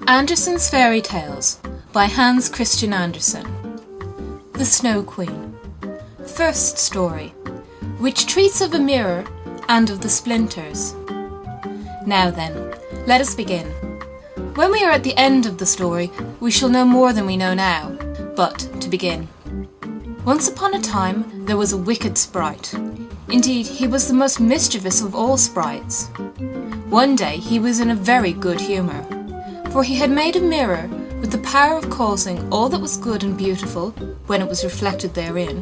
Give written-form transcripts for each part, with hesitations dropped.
Andersen's Fairy Tales by Hans Christian Andersen. The Snow Queen. First story, which treats of a mirror and of the splinters. Now then, let us begin. When we are at the end of the story, we shall know more than we know now. But, to begin. Once upon a time, there was a wicked sprite. Indeed, he was the most mischievous of all sprites. One day he was in a very good humour, for he had made a mirror with the power of causing all that was good and beautiful, when it was reflected therein,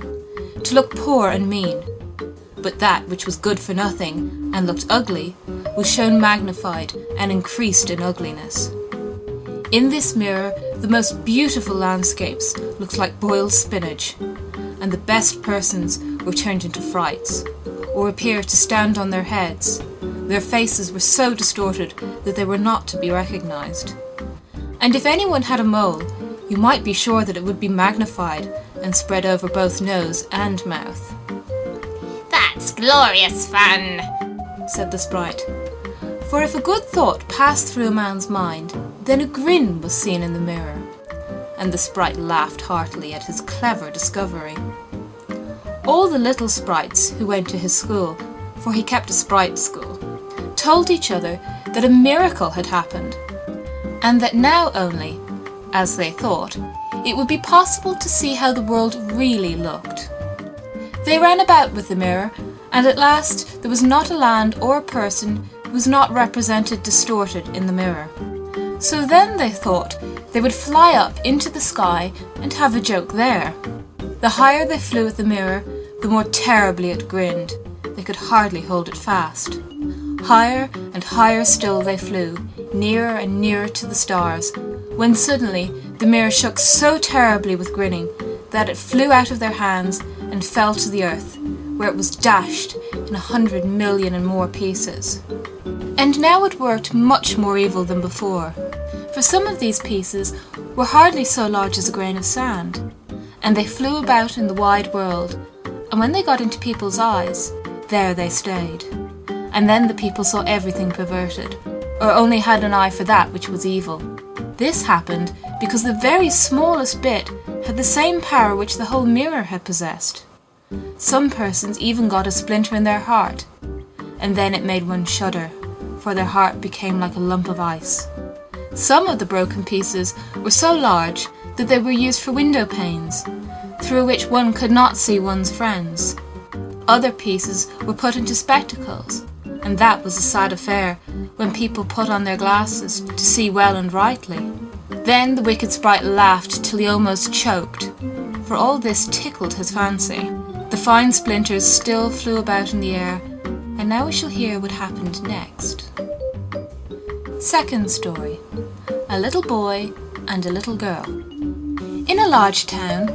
to look poor and mean. But that which was good for nothing and looked ugly was shown magnified and increased in ugliness. In this mirror the most beautiful landscapes looked like boiled spinach, and the best persons were turned into frights, or appeared to stand on their heads. Their faces were so distorted that they were not to be recognized. And if anyone had a mole, you might be sure that it would be magnified and spread over both nose and mouth. "That's glorious fun," said the sprite. For if a good thought passed through a man's mind, then a grin was seen in the mirror. And the sprite laughed heartily at his clever discovery. All the little sprites who went to his school, for he kept a sprite school, told each other that a miracle had happened, and that now only, as they thought, it would be possible to see how the world really looked. They ran about with the mirror, and at last there was not a land or a person who was not represented distorted in the mirror. So then they thought they would fly up into the sky and have a joke there. The higher they flew at the mirror, the more terribly it grinned. They could hardly hold it fast. Higher and higher still they flew, nearer and nearer to the stars, when suddenly the mirror shook so terribly with grinning that it flew out of their hands and fell to the earth, where it was dashed in 100 million and more pieces. And now it worked much more evil than before, for some of these pieces were hardly so large as a grain of sand, and they flew about in the wide world, and when they got into people's eyes, there they stayed. And then the people saw everything perverted, or only had an eye for that which was evil. This happened because the very smallest bit had the same power which the whole mirror had possessed. Some persons even got a splinter in their heart, and then it made one shudder, for their heart became like a lump of ice. Some of the broken pieces were so large that they were used for window panes, through which one could not see one's friends. Other pieces were put into spectacles, and that was a sad affair when people put on their glasses to see well and rightly. Then the wicked sprite laughed till he almost choked, for all this tickled his fancy. The fine splinters still flew about in the air, and now we shall hear what happened next. Second story, a little boy and a little girl. In a large town,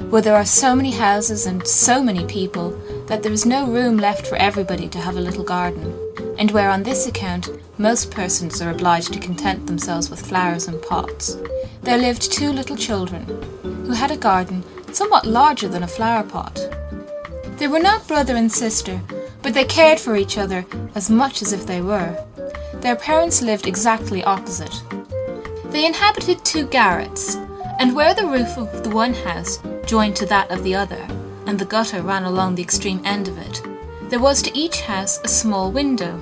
where there are so many houses and so many people that there is no room left for everybody to have a little garden, and where on this account most persons are obliged to content themselves with flowers in pots, there lived two little children, who had a garden somewhat larger than a flower pot. They were not brother and sister, but they cared for each other as much as if they were. Their parents lived exactly opposite. They inhabited two garrets, and where the roof of the one house joined to that of the other, and the gutter ran along the extreme end of it, there was to each house a small window.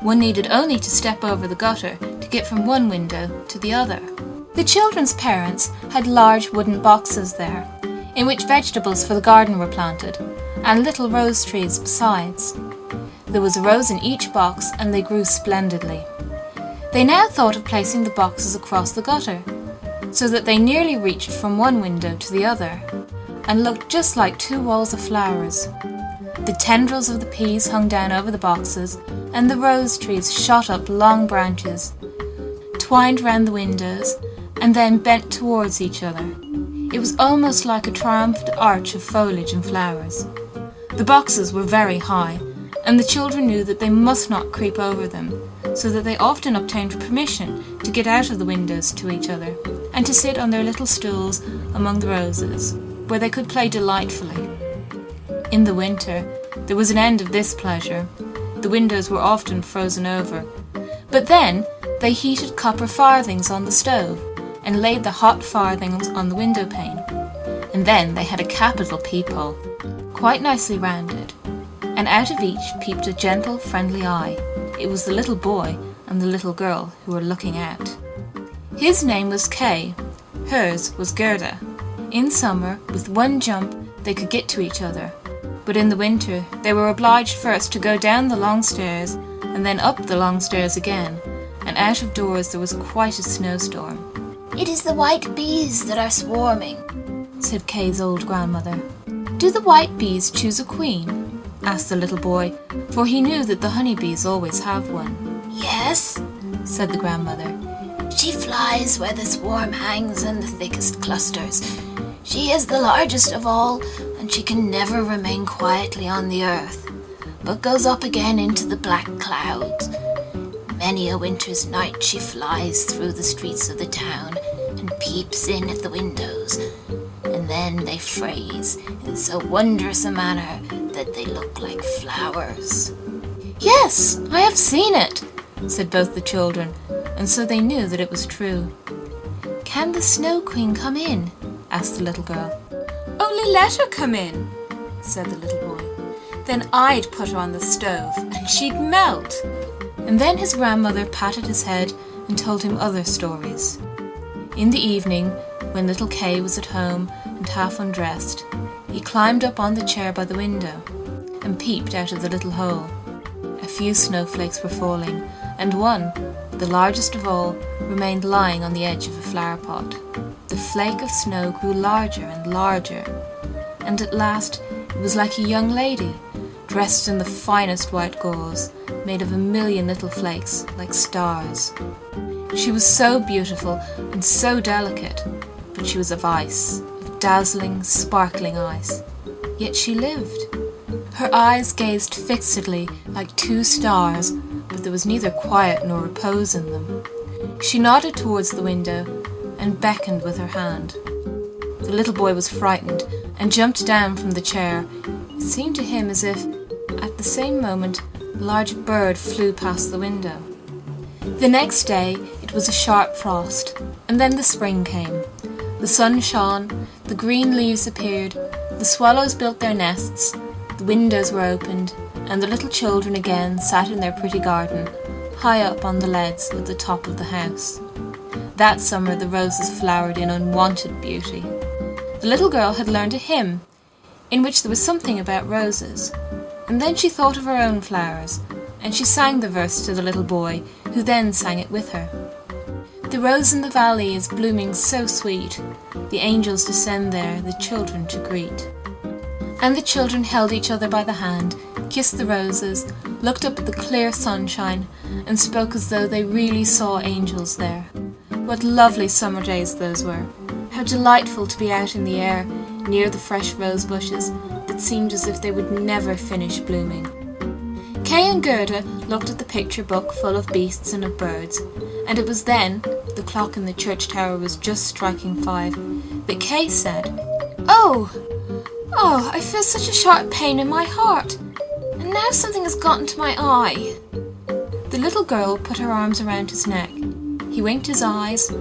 One needed only to step over the gutter to get from one window to the other. The children's parents had large wooden boxes there, in which vegetables for the garden were planted, and little rose trees besides. There was a rose in each box, and they grew splendidly. They now thought of placing the boxes across the gutter, so that they nearly reached from one window to the other, and looked just like two walls of flowers. The tendrils of the peas hung down over the boxes, and the rose trees shot up long branches, twined round the windows, and then bent towards each other. It was almost like a triumphant arch of foliage and flowers. The boxes were very high, and the children knew that they must not creep over them, so that they often obtained permission to get out of the windows to each other, and to sit on their little stools among the roses, where they could play delightfully. In the winter, there was an end of this pleasure. The windows were often frozen over, but then They heated copper farthings on the stove and laid the hot farthings on the window pane. And then they had a capital peephole, quite nicely rounded, and out of each peeped a gentle, friendly eye. It was the little boy and the little girl who were looking out. His name was Kay, hers was Gerda. In summer, with one jump, they could get to each other, but in the winter they were obliged first to go down the long stairs and then up the long stairs again, and out of doors there was quite a snowstorm. It is the white bees that are swarming, said Kay's old grandmother. Do the white bees choose a queen? Asked the little boy, for he knew that the honeybees always have one. Yes, said the grandmother. She flies where the swarm hangs in the thickest clusters. She is the largest of all, and she can never remain quietly on the earth, but goes up again into the black clouds. Many a winter's night she flies through the streets of the town and peeps in at the windows, and then they freeze in so wondrous a manner that they look like flowers. Yes, I have seen it, said both the children, and so they knew that it was true. Can the Snow Queen come in? Asked the little girl. Only let her come in, said the little boy. Then I'd put her on the stove and she'd melt. And then his grandmother patted his head and told him other stories. In the evening, when little Kay was at home and half undressed, he climbed up on the chair by the window and peeped out of the little hole. A few snowflakes were falling, and one, the largest of all, remained lying on the edge of a flower pot. The flake of snow grew larger and larger, and at last it was like a young lady, dressed in the finest white gauze, made of a million little flakes like stars. She was so beautiful and so delicate, but she was of ice, of dazzling, sparkling ice. Yet she lived. Her eyes gazed fixedly like two stars, but there was neither quiet nor repose in them. She nodded towards the window and beckoned with her hand. The little boy was frightened and jumped down from the chair. It seemed to him as if, at the same moment, a large bird flew past the window. The next day it was a sharp frost, and then the spring came. The sun shone, the green leaves appeared, the swallows built their nests, the windows were opened, and the little children again sat in their pretty garden, high up on the leads at the top of the house. That summer the roses flowered in unwonted beauty. The little girl had learned a hymn, in which there was something about roses, and then she thought of her own flowers, and she sang the verse to the little boy, who then sang it with her. The rose in the valley is blooming so sweet, the angels descend there, the children to greet. And the children held each other by the hand, kissed the roses, looked up at the clear sunshine, and spoke as though they really saw angels there. What lovely summer days those were! How delightful to be out in the air, near the fresh rose bushes, that seemed as if they would never finish blooming. Kay and Gerda looked at the picture book full of beasts and of birds, and it was then, the clock in the church tower was just striking 5, that Kay said, Oh, I feel such a sharp pain in my heart, and now something has got into my eye. The little girl put her arms around his neck. He winked his eyes.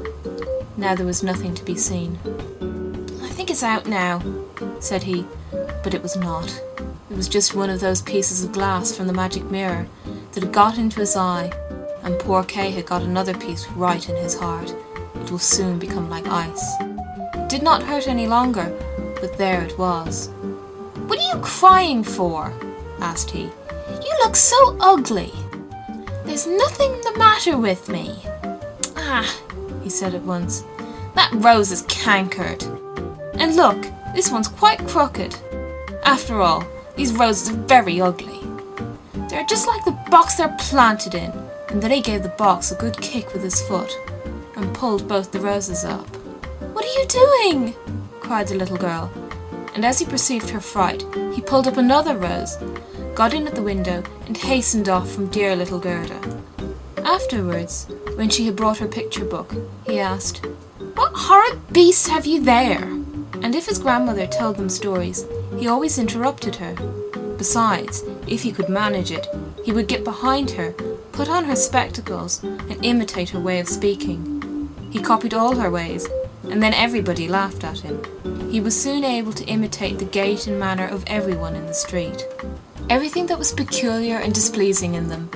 Now there was nothing to be seen. I think it's out now, said he, but it was not. It was just one of those pieces of glass from the magic mirror that had got into his eye, and poor Kay had got another piece right in his heart. It will soon become like ice. It did not hurt any longer, but there it was. What are you crying for? Asked he. You look so ugly. There's nothing the matter with me. He said at once. That rose is cankered. And look, this one's quite crooked. After all, these roses are very ugly. They're just like the box they're planted in. And then he gave the box a good kick with his foot and pulled both the roses up. What are you doing? Cried the little girl. And as he perceived her fright, he pulled up another rose, got in at the window, and hastened off from dear little Gerda. Afterwards, when she had brought her picture book, he asked, What horrid beast have you there? And if his grandmother told them stories, he always interrupted her. Besides, if he could manage it, he would get behind her, put on her spectacles, and imitate her way of speaking. He copied all her ways, and then everybody laughed at him. He was soon able to imitate the gait and manner of everyone in the street. Everything that was peculiar and displeasing in them,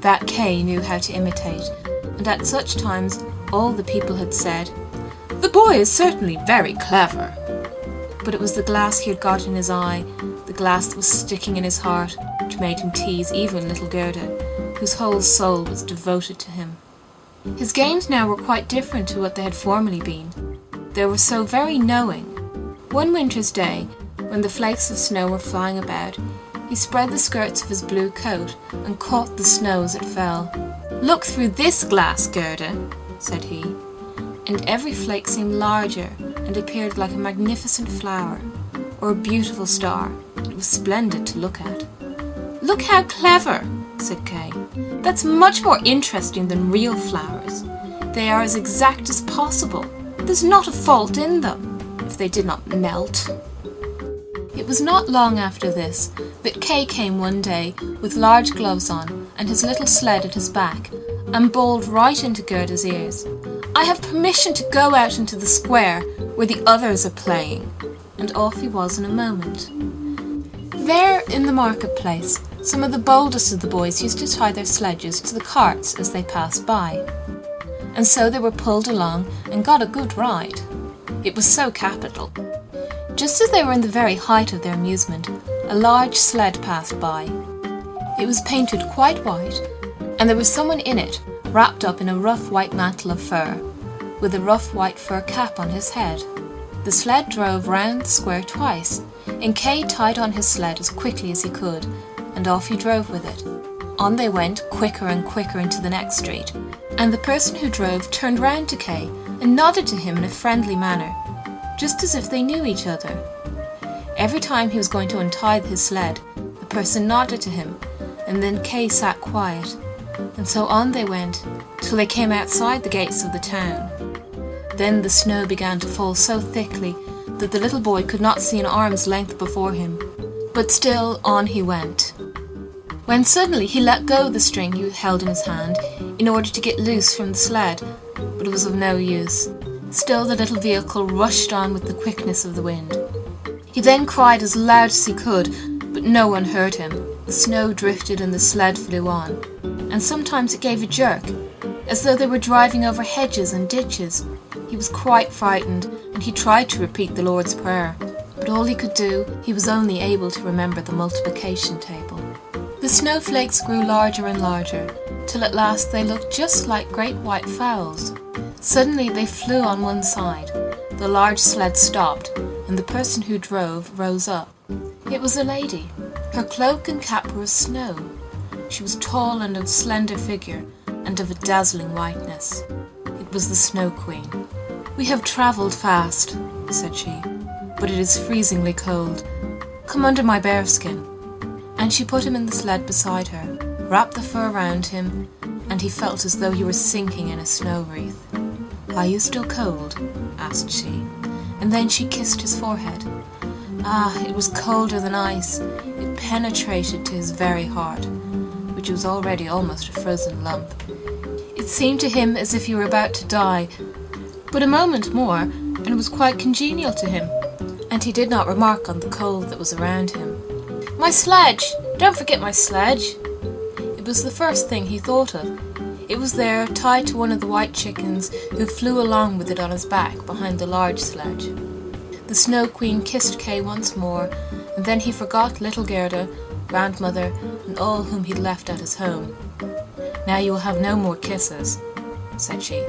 that Kay knew how to imitate, and at such times all the people had said, "The boy is certainly very clever." But it was the glass he had got in his eye, the glass that was sticking in his heart, which made him tease even little Gerda, whose whole soul was devoted to him. His games now were quite different to what they had formerly been. They were so very knowing. One winter's day, when the flakes of snow were flying about, he spread the skirts of his blue coat and caught the snow as it fell. "Look through this glass, Gerda," said he, and every flake seemed larger and appeared like a magnificent flower or a beautiful star. It was splendid to look at. "Look how clever," said Kay. "That's much more interesting than real flowers. They are as exact as possible. There's not a fault in them, if they did not melt." It was not long after this that Kay came one day with large gloves on and his little sled at his back, and bawled right into Gerda's ears, "I have permission to go out into the square where the others are playing." And off he was in a moment. There in the marketplace, some of the boldest of the boys used to tie their sledges to the carts as they passed by. And so they were pulled along and got a good ride. It was so capital. Just as they were in the very height of their amusement, a large sled passed by. It was painted quite white, and there was someone in it, wrapped up in a rough white mantle of fur, with a rough white fur cap on his head. The sled drove round the square twice, and Kay tied on his sled as quickly as he could, and off he drove with it. On they went, quicker and quicker into the next street, and the person who drove turned round to Kay and nodded to him in a friendly manner, just as if they knew each other. Every time he was going to untie his sled, the person nodded to him, and then Kay sat quiet, and so on they went, till they came outside the gates of the town. Then the snow began to fall so thickly that the little boy could not see an arm's length before him, but still on he went. When suddenly he let go the string he held in his hand in order to get loose from the sled, but it was of no use. Still the little vehicle rushed on with the quickness of the wind. He then cried as loud as he could, but no one heard him. The snow drifted and the sled flew on, and sometimes it gave a jerk, as though they were driving over hedges and ditches. He was quite frightened, and he tried to repeat the Lord's Prayer, but all he could do, he was only able to remember the multiplication table. The snowflakes grew larger and larger, till at last they looked just like great white fowls. Suddenly they flew on one side. The large sled stopped, and the person who drove rose up. It was a lady. Her cloak and cap were of snow. She was tall and of slender figure, and of a dazzling whiteness. It was the Snow Queen. "We have travelled fast," said she, "but it is freezingly cold. Come under my bearskin." And she put him in the sled beside her, wrapped the fur round him, and he felt as though he were sinking in a snow wreath. "Are you still cold?" asked she, and then she kissed his forehead. Ah, it was colder than ice. It penetrated to his very heart, which was already almost a frozen lump. It seemed to him as if he were about to die, but a moment more, and it was quite congenial to him, and he did not remark on the cold that was around him. "My sledge! Don't forget my sledge!" It was the first thing he thought of. It was there, tied to one of the white chickens, who flew along with it on his back behind the large sledge. The Snow Queen kissed Kay once more, and then he forgot little Gerda, grandmother, and all whom he'd left at his home. "Now you will have no more kisses," said she,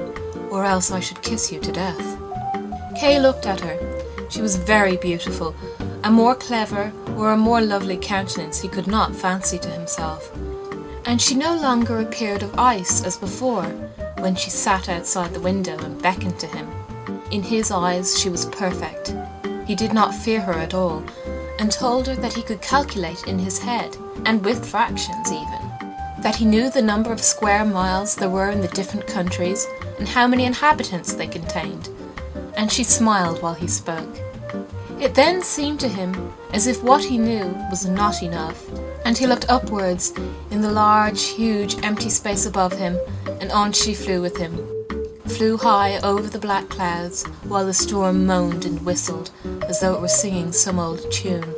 "or else I should kiss you to death." Kay looked at her. She was very beautiful. A more clever or a more lovely countenance he could not fancy to himself. And she no longer appeared of ice as before, when she sat outside the window and beckoned to him. In his eyes she was perfect. He did not fear her at all, and told her that he could calculate in his head, and with fractions even, that he knew the number of square miles there were in the different countries, and how many inhabitants they contained, and she smiled while he spoke. It then seemed to him as if what he knew was not enough, and he looked upwards in the large, huge, empty space above him, and on she flew with him. Flew high over the black clouds, while the storm moaned and whistled, as though it were singing some old tune.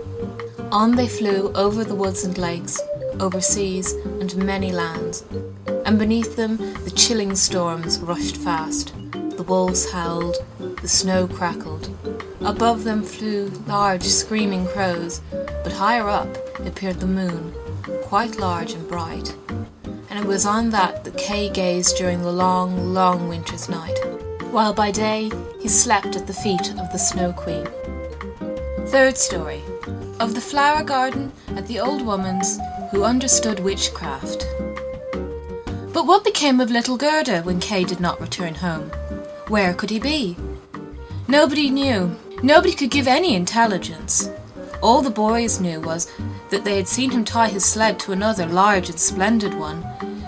On they flew over the woods and lakes, over seas and many lands, and beneath them the chilling storms rushed fast. The wolves howled, the snow crackled. Above them flew large screaming crows, but higher up appeared the moon, quite large and bright. And it was on that Kay gazed during the long, long winter's night, while by day he slept at the feet of the Snow Queen. Third story, of the flower garden at the old woman's who understood witchcraft. But what became of little Gerda when Kay did not return home? Where could he be? Nobody knew. Nobody could give any intelligence. All the boys knew was that they had seen him tie his sled to another large and splendid one,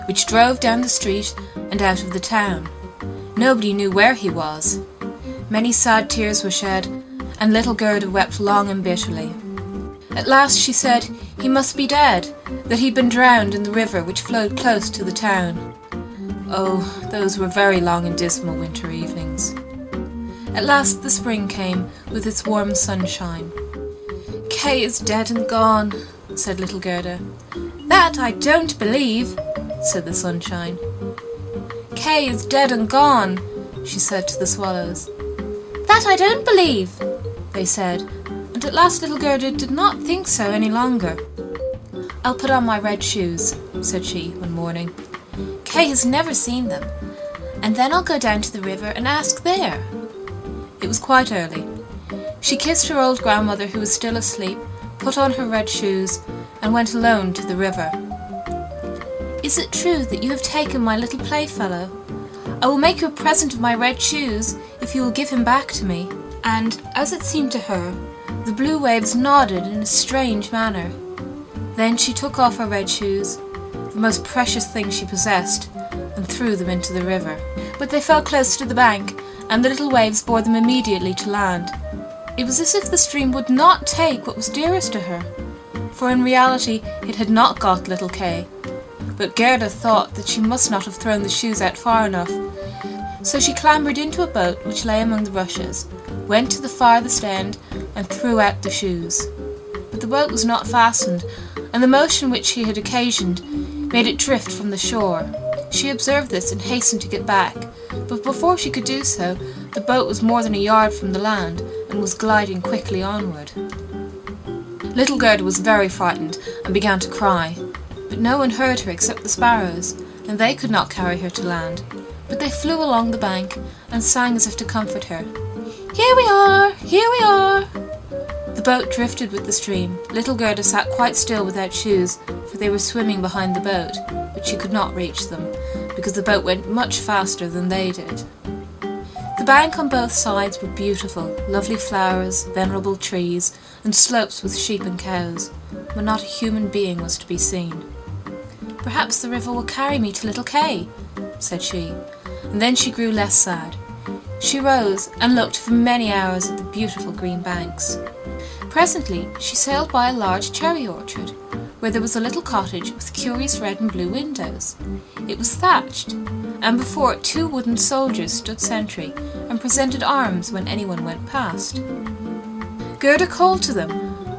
which drove down the street and out of the town. Nobody knew where he was. Many sad tears were shed, and little Gerda wept long and bitterly. At last she said he must be dead, that he'd been drowned in the river which flowed close to the town. Oh, those were very long and dismal winter evenings. At last the spring came, with its warm sunshine. "Kay is dead and gone," said little Gerda. "That I don't believe," said the sunshine. "Kay is dead and gone," she said to the swallows. "That I don't believe," they said, and at last little Gerda did not think so any longer. "I'll put on my red shoes," said she one morning. "Kay has never seen them, and then I'll go down to the river and ask there." It was quite early. She kissed her old grandmother, who was still asleep, put on her red shoes, and went alone to the river. "Is it true that you have taken my little playfellow? I will make you a present of my red shoes if you will give him back to me." And, as it seemed to her, the blue waves nodded in a strange manner. Then she took off her red shoes, the most precious thing she possessed, and threw them into the river. But they fell close to the bank, and the little waves bore them immediately to land. It was as if the stream would not take what was dearest to her, for in reality it had not got little Kay. But Gerda thought that she must not have thrown the shoes out far enough, so she clambered into a boat which lay among the rushes, went to the farthest end, and threw out the shoes. But the boat was not fastened, and the motion which she had occasioned made it drift from the shore. She observed this and hastened to get back, but before she could do so, the boat was more than a yard from the land and was gliding quickly onward. Little Gerda was very frightened and began to cry, but no one heard her except the sparrows, and they could not carry her to land, but they flew along the bank and sang as if to comfort her. "Here we are! Here we are!" The boat drifted with the stream. Little Gerda sat quite still without shoes, for they were swimming behind the boat, but she could not reach them, because the boat went much faster than they did. The bank on both sides were beautiful, lovely flowers, venerable trees, and slopes with sheep and cows, but not a human being was to be seen. "Perhaps the river will carry me to little Kay," said she, and then she grew less sad. She rose and looked for many hours at the beautiful green banks. Presently she sailed by a large cherry orchard, where there was a little cottage with curious red and blue windows. It was thatched, and before it 2 wooden soldiers stood sentry and presented arms when anyone went past. Gerda called to them,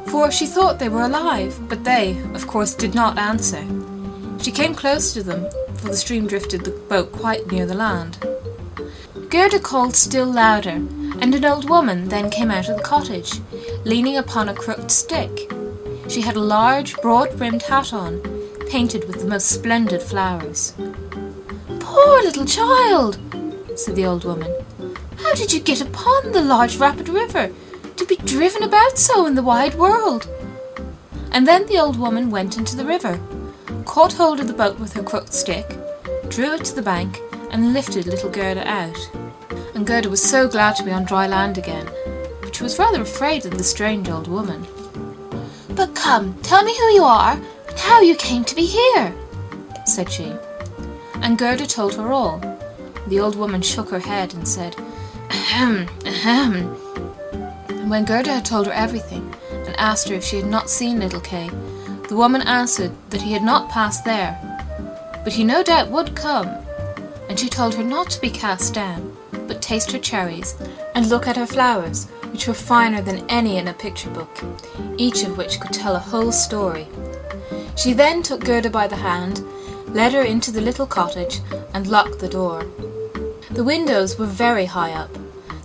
for she thought they were alive, but they, of course, did not answer. She came close to them, for the stream drifted the boat quite near the land. Gerda called still louder, and an old woman then came out of the cottage, leaning upon a crooked stick. She had a large, broad-brimmed hat on, painted with the most splendid flowers. "Poor little child," said the old woman. "How did you get upon the large rapid river, to be driven about so in the wide world?" And then the old woman went into the river, caught hold of the boat with her crooked stick, drew it to the bank, and lifted little Gerda out. And Gerda was so glad to be on dry land again, but she was rather afraid of the strange old woman. "But come, tell me who you are, and how you came to be here," said she. And Gerda told her all. The old woman shook her head and said, "Ahem, ahem." And when Gerda had told her everything, and asked her if she had not seen little Kay, The woman answered that he had not passed there, but he no doubt would come, and she told her not to be cast down, but taste her cherries, and look at her flowers, which were finer than any in a picture book, each of which could tell a whole story. She then took Gerda by the hand, led her into the little cottage, and locked the door. The windows were very high up.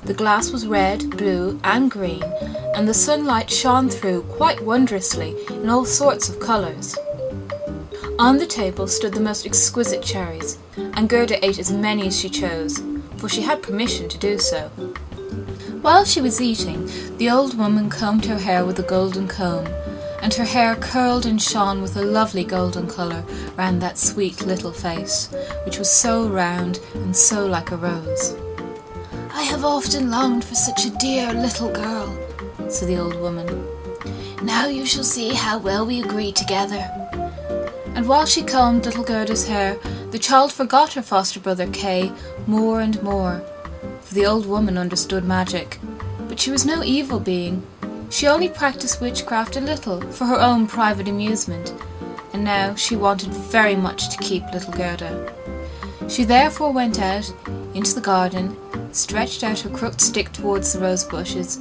The glass was red, blue, and green, and the sunlight shone through quite wondrously in all sorts of colours. On the table stood the most exquisite cherries, and Gerda ate as many as she chose, for she had permission to do so. While she was eating, the old woman combed her hair with a golden comb, and her hair curled and shone with a lovely golden colour round that sweet little face, which was so round and so like a rose. "I have often longed for such a dear little girl," said the old woman. "Now you shall see how well we agree together." And while she combed little Gerda's hair, the child forgot her foster brother Kay more and more, for the old woman understood magic. But she was no evil being. She only practiced witchcraft a little for her own private amusement, and now she wanted very much to keep little Gerda. She therefore went out into the garden, stretched out her crooked stick towards the rose bushes,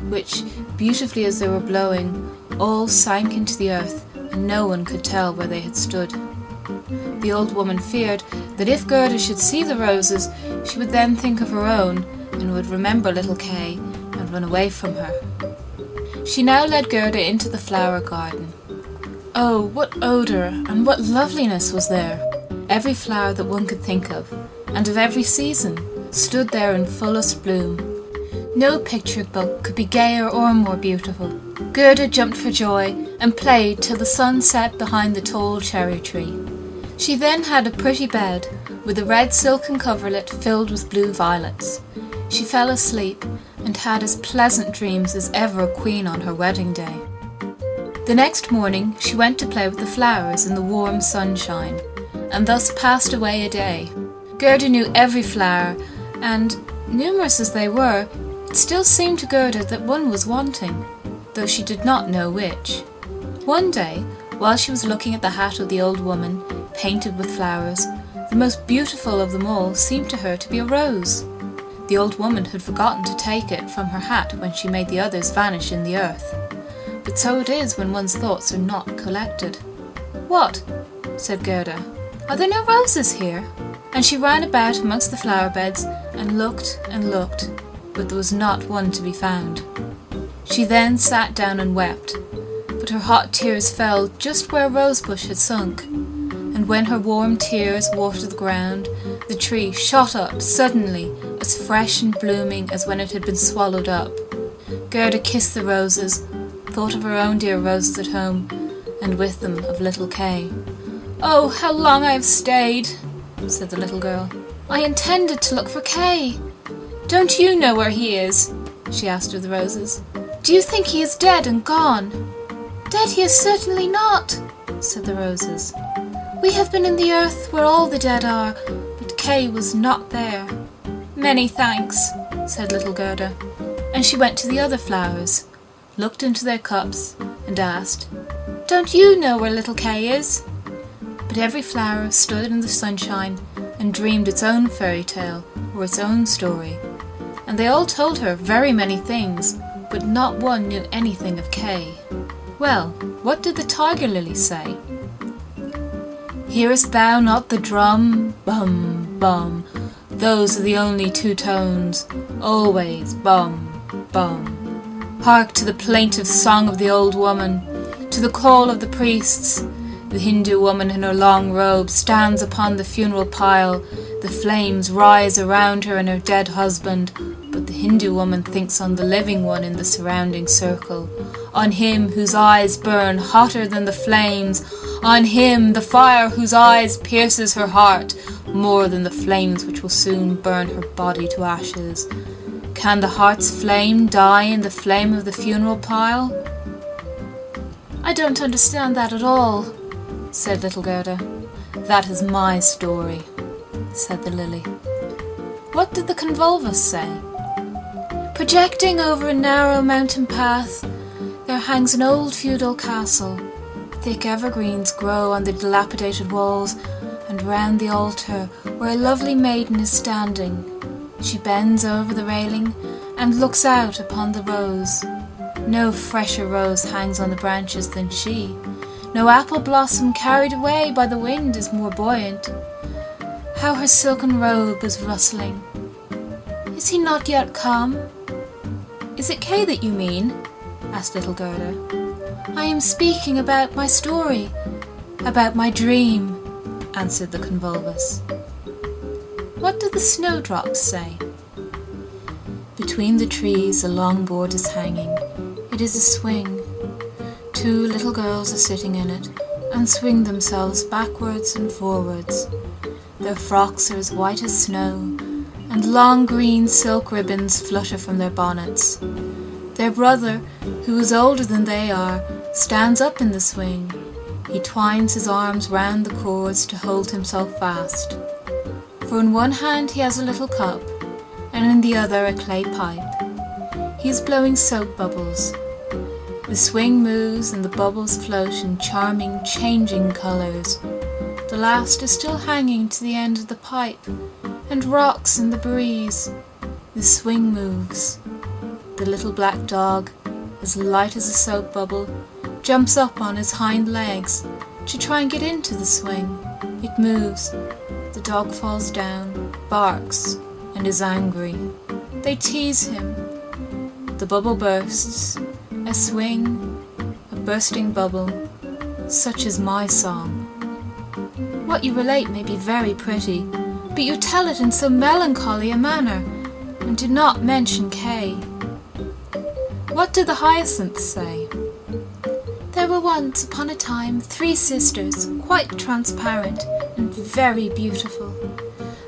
which, beautifully as they were blowing, all sank into the earth, and no one could tell where they had stood. The old woman feared that if Gerda should see the roses, she would then think of her own, and would remember little Kay, and run away from her. She now led Gerda into the flower garden. Oh, what odour and what loveliness was there! Every flower that one could think of, and of every season, stood there in fullest bloom. No picture book could be gayer or more beautiful. Gerda jumped for joy, and played till the sun set behind the tall cherry tree. She then had a pretty bed, with a red silken coverlet filled with blue violets. She fell asleep, and had as pleasant dreams as ever a queen on her wedding day. The next morning she went to play with the flowers in the warm sunshine, and thus passed away a day. Gerda knew every flower, and, numerous as they were, it still seemed to Gerda that one was wanting, though she did not know which. One day, while she was looking at the hat of the old woman, painted with flowers, the most beautiful of them all seemed to her to be a rose. The old woman had forgotten to take it from her hat when she made the others vanish in the earth. But so it is when one's thoughts are not collected. "What?" said Gerda. "Are there no roses here?" And she ran about amongst the flower beds and looked, but there was not one to be found. She then sat down and wept, but her hot tears fell just where Rosebush had sunk, and when her warm tears watered the ground, the tree shot up suddenly, as fresh and blooming as when it had been swallowed up. Gerda kissed the roses, thought of her own dear roses at home, and with them of little Kay. "Oh, how long I have stayed," said the little girl. "I intended to look for Kay. Don't you know where he is?" she asked of the roses. "Do you think he is dead and gone?" "Dead he is certainly not," said the roses. "We have been in the earth where all the dead are, but Kay was not there." "Many thanks," said little Gerda, and she went to the other flowers, looked into their cups, and asked, "Don't you know where little Kay is?" But every flower stood in the sunshine and dreamed its own fairy tale or its own story, and they all told her very many things, but not one knew anything of Kay. Well, what did the tiger lily say? "Hearest thou not the drum? Bum, bum. Those are the only two tones. Always bum, bum. Hark to the plaintive song of the old woman, to the call of the priests. The Hindu woman in her long robe stands upon the funeral pile. The flames rise around her and her dead husband, but the Hindu woman thinks on the living one in the surrounding circle, on him whose eyes burn hotter than the flames, on him, the fire whose eyes pierces her heart more than the flames which will soon burn her body to ashes. Can the heart's flame die in the flame of the funeral pile?" "I don't understand that at all," said little Gerda. "That is my story," said the lily. "What did the convolvulus say?" "Projecting over a narrow mountain path, there hangs an old feudal castle. Thick evergreens grow on the dilapidated walls, and round the altar where a lovely maiden is standing. She bends over the railing and looks out upon the rose. No fresher rose hangs on the branches than she. No apple blossom carried away by the wind is more buoyant. How her silken robe is rustling. Is he not yet come? Is it Kay that you mean? Asked little Gerda. I am speaking about my story, about my dream, answered the convolvulus. What do the snowdrops say? Between the trees a long board is hanging. It is a swing. 2 little girls are sitting in it and swing themselves backwards and forwards. Their frocks are as white as snow, and long green silk ribbons flutter from their bonnets. Their brother, who is older than they are, stands up in the swing. He twines his arms round the cords to hold himself fast. For in one hand he has a little cup, and in the other a clay pipe. He is blowing soap bubbles. The swing moves and the bubbles float in charming, changing colours. The last is still hanging to the end of the pipe, and rocks in the breeze. The swing moves. The little black dog, as light as a soap bubble, jumps up on his hind legs to try and get into the swing. It moves. The dog falls down, barks, and is angry. They tease him. The bubble bursts. A swing, a bursting bubble. Such is my song. What you relate may be very pretty, but you tell it in so melancholy a manner, and do not mention Kay. What do the hyacinths say? There were once upon a time 3 sisters, quite transparent and very beautiful.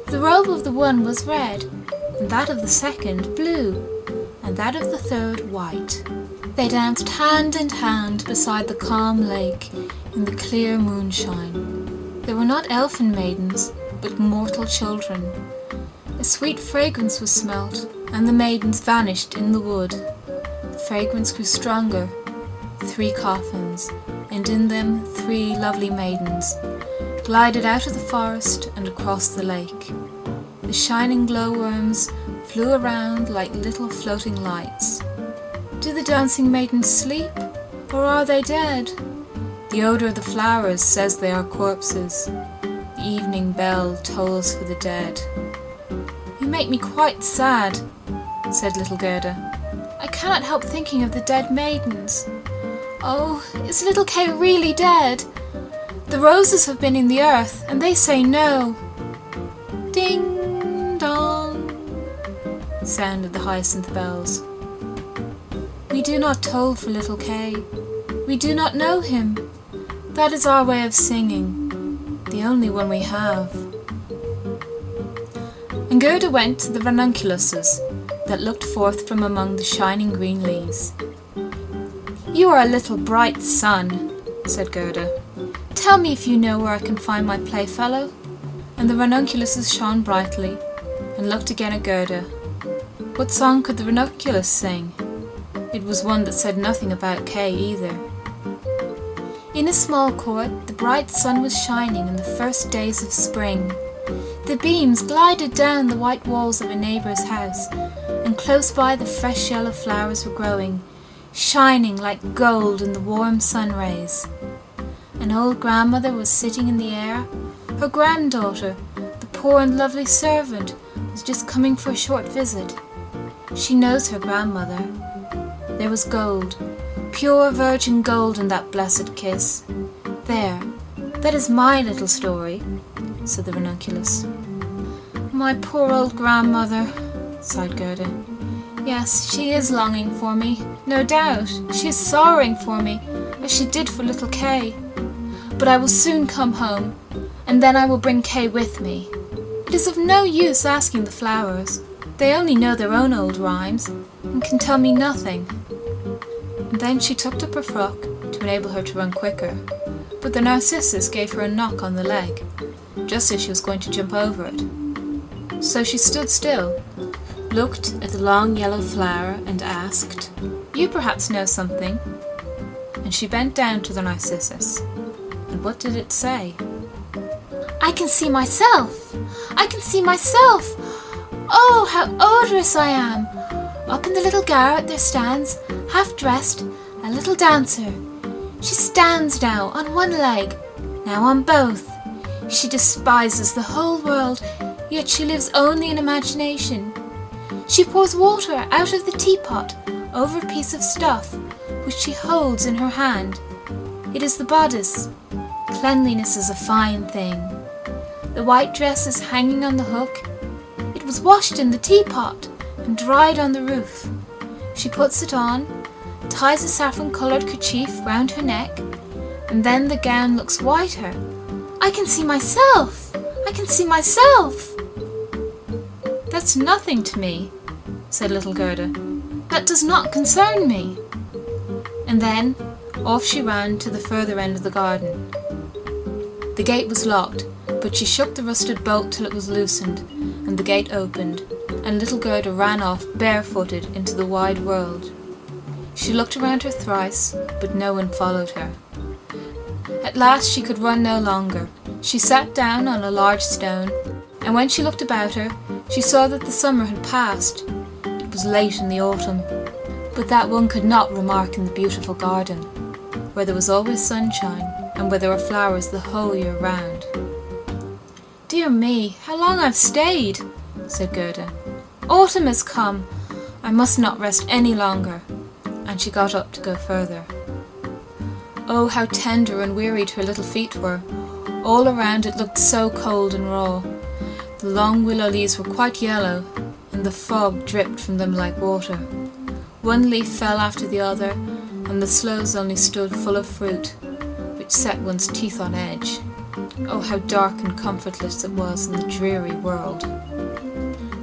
The robe of the one was red, and that of the second blue, and that of the third white. They danced hand in hand beside the calm lake in the clear moonshine. They were not elfin maidens, but mortal children. A sweet fragrance was smelt, and the maidens vanished in the wood. The fragrance grew stronger. 3 coffins, and in them 3 lovely maidens, glided out of the forest and across the lake. The shining glowworms flew around like little floating lights. Do the dancing maidens sleep, or are they dead? The odour of the flowers says they are corpses. The evening bell tolls for the dead. You make me quite sad, said little Gerda. I cannot help thinking of the dead maidens. Oh, is little Kay really dead? The roses have been in the earth, and they say no. Ding dong, sounded the hyacinth bells. We do not toll for little Kay. We do not know him. That is our way of singing, the only one we have. And Gerda went to the ranunculuses that looked forth from among the shining green leaves. You are a little bright sun, said Gerda. Tell me if you know where I can find my playfellow. And the ranunculuses shone brightly, and looked again at Gerda. What song could the ranunculus sing? It was one that said nothing about Kay either. In a small court the bright sun was shining in the first days of spring. The beams glided down the white walls of a neighbour's house, and close by the fresh yellow flowers were growing, shining like gold in the warm sun rays. An old grandmother was sitting in the air. Her granddaughter, the poor and lovely servant, was just coming for a short visit. She knows her grandmother. There was gold, pure virgin gold in that blessed kiss. There, that is my little story, said the ranunculus. My poor old grandmother, sighed Gerda. Yes, she is longing for me, no doubt. She is sorrowing for me, as she did for little Kay. But I will soon come home, and then I will bring Kay with me. It is of no use asking the flowers. They only know their own old rhymes, and can tell me nothing. And then she tucked up her frock to enable her to run quicker, but the narcissus gave her a knock on the leg, just as she was going to jump over it. So she stood still, looked at the long yellow flower, and asked, You perhaps know something. and she bent down to the narcissus. And what did it say? I can see myself! I can see myself! Oh, how odorous I am! Up in the little garret there stands, half-dressed, a little dancer. She stands now on one leg, now on both. She despises the whole world, yet she lives only in imagination. She pours water out of the teapot over a piece of stuff, which she holds in her hand. It is the bodice. Cleanliness is a fine thing. The white dress is hanging on the hook. It was washed in the teapot and dried on the roof. She puts it on, ties a saffron-coloured kerchief round her neck, and then the gown looks whiter. I can see myself! I can see myself! That's nothing to me, said little Gerda. That does not concern me. And then off she ran to the further end of the garden. The gate was locked, but she shook the rusted bolt till it was loosened, and the gate opened, and little Gerda ran off barefooted into the wide world. She looked around her thrice, but no one followed her. At last she could run no longer. She sat down on a large stone, and when she looked about her, she saw that the summer had passed. It was late in the autumn, but that one could not remark in the beautiful garden, where there was always sunshine, and where there were flowers the whole year round. Dear me, how long I've stayed, said Gerda. Autumn has come. I must not rest any longer. And she got up to go further. Oh, how tender and wearied her little feet were. All around it looked so cold and raw. The long willow leaves were quite yellow, and the fog dripped from them like water. One leaf fell after the other, and the sloes only stood full of fruit, which set one's teeth on edge. Oh, how dark and comfortless it was in the dreary world.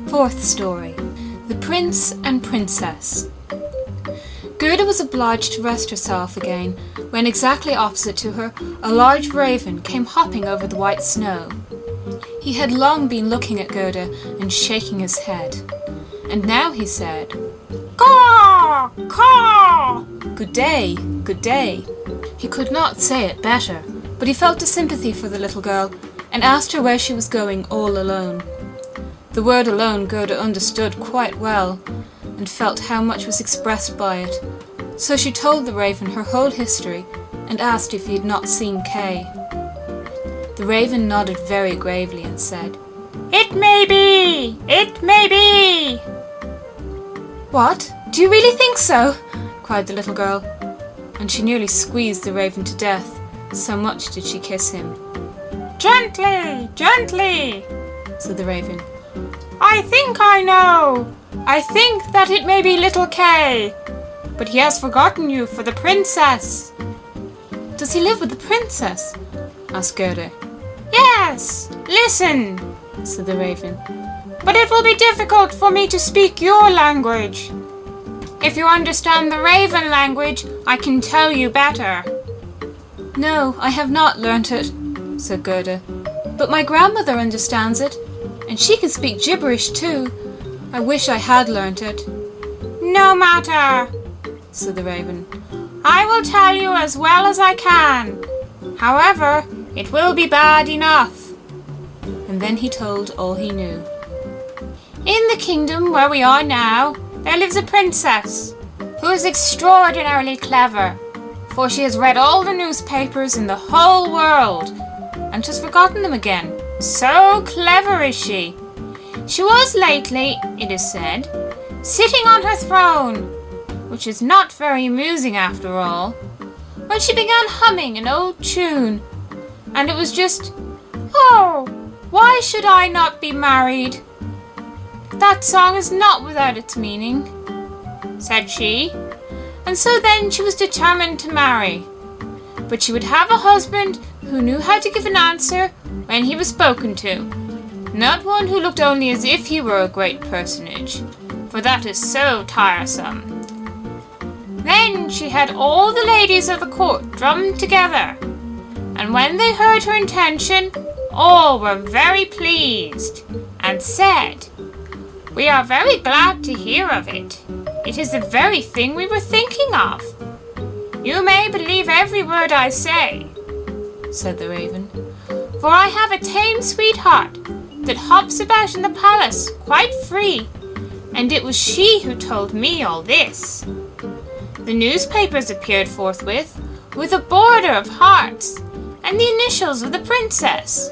Fourth story. The Prince and Princess. Gerda was obliged to rest herself again, when exactly opposite to her a large raven came hopping over the white snow. He had long been looking at Gerda and shaking his head, and now he said, "Caw! Caw! Good day, good day." He could not say it better, but he felt a sympathy for the little girl and asked her where she was going all alone. The word alone Gerda understood quite well, and felt how much was expressed by it. So she told the raven her whole history and asked if he had not seen Kay. The raven nodded very gravely and said, "It may be! It may be!" "What? Do you really think so?" cried the little girl, and she nearly squeezed the raven to death, so much did she kiss him. "Gently, gently," said the raven. "I think I know. I think that it may be little Kay, but he has forgotten you for the princess." "Does he live with the princess?" asked Gerda. "Yes, listen," said the raven, "but it will be difficult for me to speak your language. If you understand the raven language, I can tell you better." "No, I have not learnt it," said Gerda, "but my grandmother understands it, and she can speak gibberish too. I wish I had learnt it." "No matter," said the raven. "I will tell you as well as I can. However, it will be bad enough." And then he told all he knew. "In the kingdom where we are now, there lives a princess who is extraordinarily clever, for she has read all the newspapers in the whole world and has forgotten them again. So clever is she. She was lately, it is said, sitting on her throne, which is not very amusing after all, when she began humming an old tune, and it was just, 'Oh, why should I not be married?' That song is not without its meaning," said she, and so then she was determined to marry, but she would have a husband who knew how to give an answer when he was spoken to, not one who looked only as if he were a great personage, for that is so tiresome. Then she had all the ladies of the court drummed together, and when they heard her intention, all were very pleased, and said, 'We are very glad to hear of it. It is the very thing we were thinking of.' "You may believe every word I say," said the Raven, "for I have a tame sweetheart that hops about in the palace quite free, and it was she who told me all this." The newspapers appeared forthwith, with a border of hearts and the initials of the princess,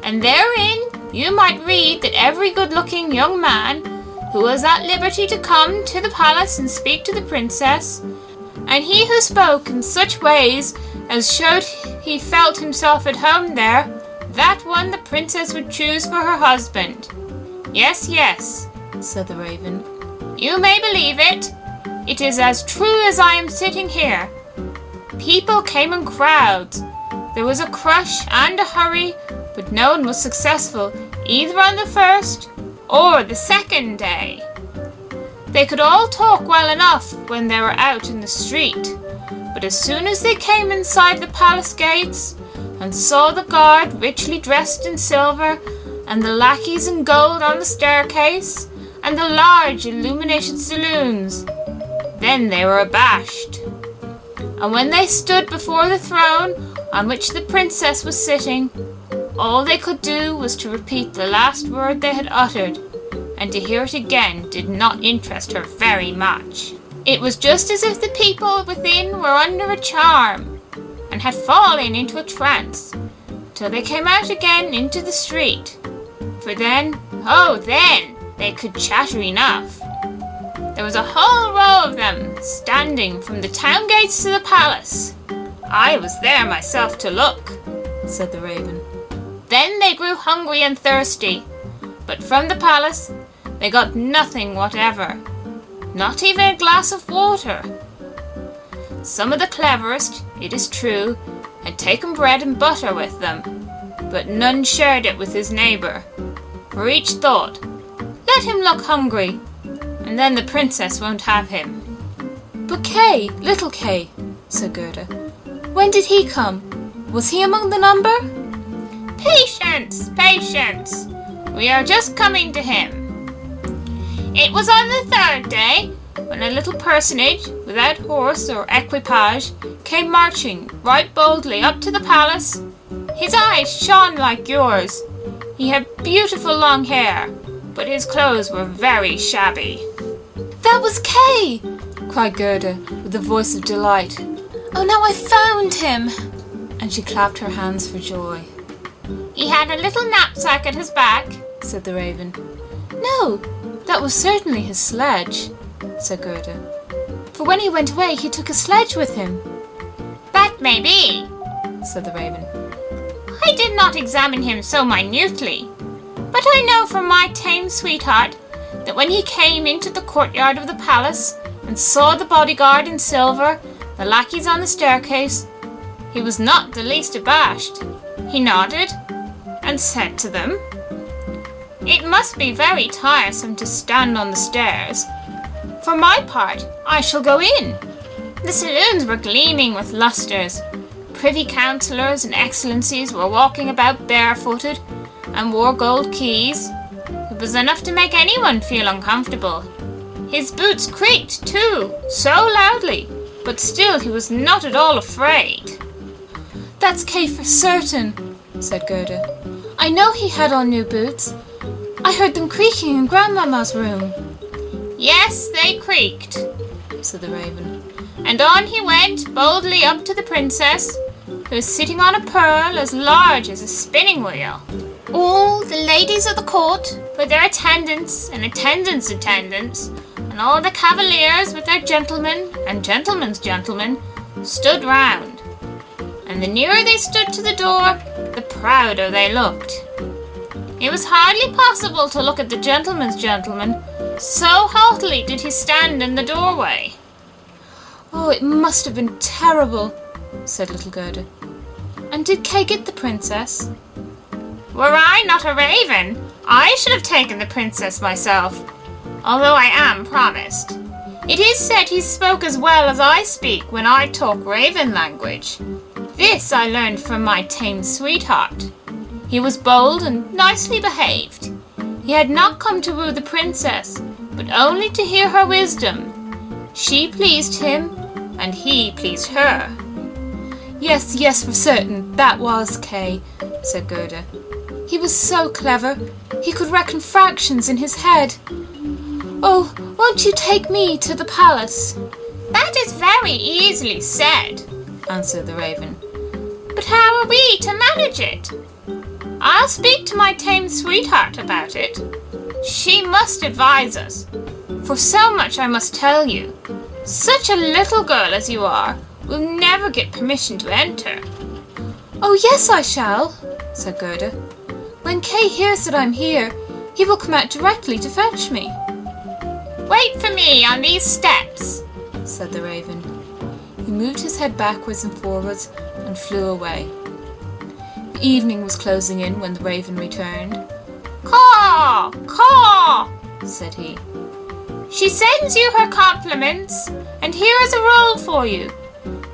and therein you might read that every good-looking young man who was at liberty to come to the palace and speak to the princess, and he who spoke in such ways as showed he felt himself at home there, that one the princess would choose for her husband. "Yes, yes," said the Raven, "you may believe it. It is as true as I am sitting here. People came in crowds. There was a crush and a hurry, but no one was successful either on the first or the second day. They could all talk well enough when they were out in the street, but as soon as they came inside the palace gates and saw the guard richly dressed in silver, and the lackeys in gold on the staircase, and the large illuminated saloons, then they were abashed. And when they stood before the throne on which the princess was sitting, all they could do was to repeat the last word they had uttered, and to hear it again did not interest her very much. It was just as if the people within were under a charm, and had fallen into a trance, till they came out again into the street. For then, oh then, they could chatter enough. There was a whole row of them, standing from the town gates to the palace. I was there myself to look," said the Raven. "Then they grew hungry and thirsty, but from the palace they got nothing whatever, not even a glass of water. Some of the cleverest, it is true, had taken bread and butter with them, but none shared it with his neighbour, for each thought, 'Let him look hungry, and then the princess won't have him.'" "But Kay, little Kay," said Gerda, "when did he come? Was he among the number?" "Patience, patience! We are just coming to him. It was on the third day, when a little personage, without horse or equipage, came marching right boldly up to the palace. His eyes shone like yours. He had beautiful long hair, but his clothes were very shabby." "That was Kay!" cried Gerda, with a voice of delight. "Oh, now I've found him!" And she clapped her hands for joy. "He had a little knapsack at his back," said the Raven. "No, that was certainly his sledge," said Gerda. "For when he went away, he took a sledge with him." "That may be," said the Raven. "I did not examine him so minutely, but I know from my tame sweetheart that when he came into the courtyard of the palace and saw the bodyguard in silver, the lackeys on the staircase, he was not the least abashed. He nodded and said to them, 'It must be very tiresome to stand on the stairs. For my part, I shall go in.' The saloons were gleaming with lustres. Privy councillors and excellencies were walking about barefooted and wore gold keys. It was enough to make anyone feel uncomfortable. His boots creaked too, so loudly, but still he was not at all afraid." "That's Kay for certain," said Gerda. "I know he had on new boots. I heard them creaking in Grandmamma's room." "Yes, they creaked," said the Raven. "And on he went boldly up to the princess, who was sitting on a pearl as large as a spinning wheel. All the ladies of the court, with their attendants and attendants, and all the cavaliers with their gentlemen and gentlemen's gentlemen, stood round. And the nearer they stood to the door, the prouder they looked. It was hardly possible to look at the gentleman's gentleman, so haughtily did he stand in the doorway." "Oh, it must have been terrible," said little Gerda. "And did Kay get the princess?" "Were I not a raven, I should have taken the princess myself, although I am promised. It is said he spoke as well as I speak when I talk raven language. This I learned from my tame sweetheart. He was bold and nicely behaved. He had not come to woo the princess, but only to hear her wisdom. She pleased him, and he pleased her. Yes, yes, for certain, that was Kay, said Gerda. He was so clever, he could reckon fractions in his head. Oh, won't you take me to the palace? That is very easily said, answered the raven. But how are we to manage it? I'll speak to my tame sweetheart about it. She must advise us. For so much I must tell you. Such a little girl as you are will never get permission to enter. Oh, yes, I shall, said Gerda. When Kay hears that I'm here, he will come out directly to fetch me. Wait for me on these steps, said the raven. He moved his head backwards and forwards and flew away. The evening was closing in when the raven returned. Caw, caw, said he. She sends you her compliments, and here is a roll for you.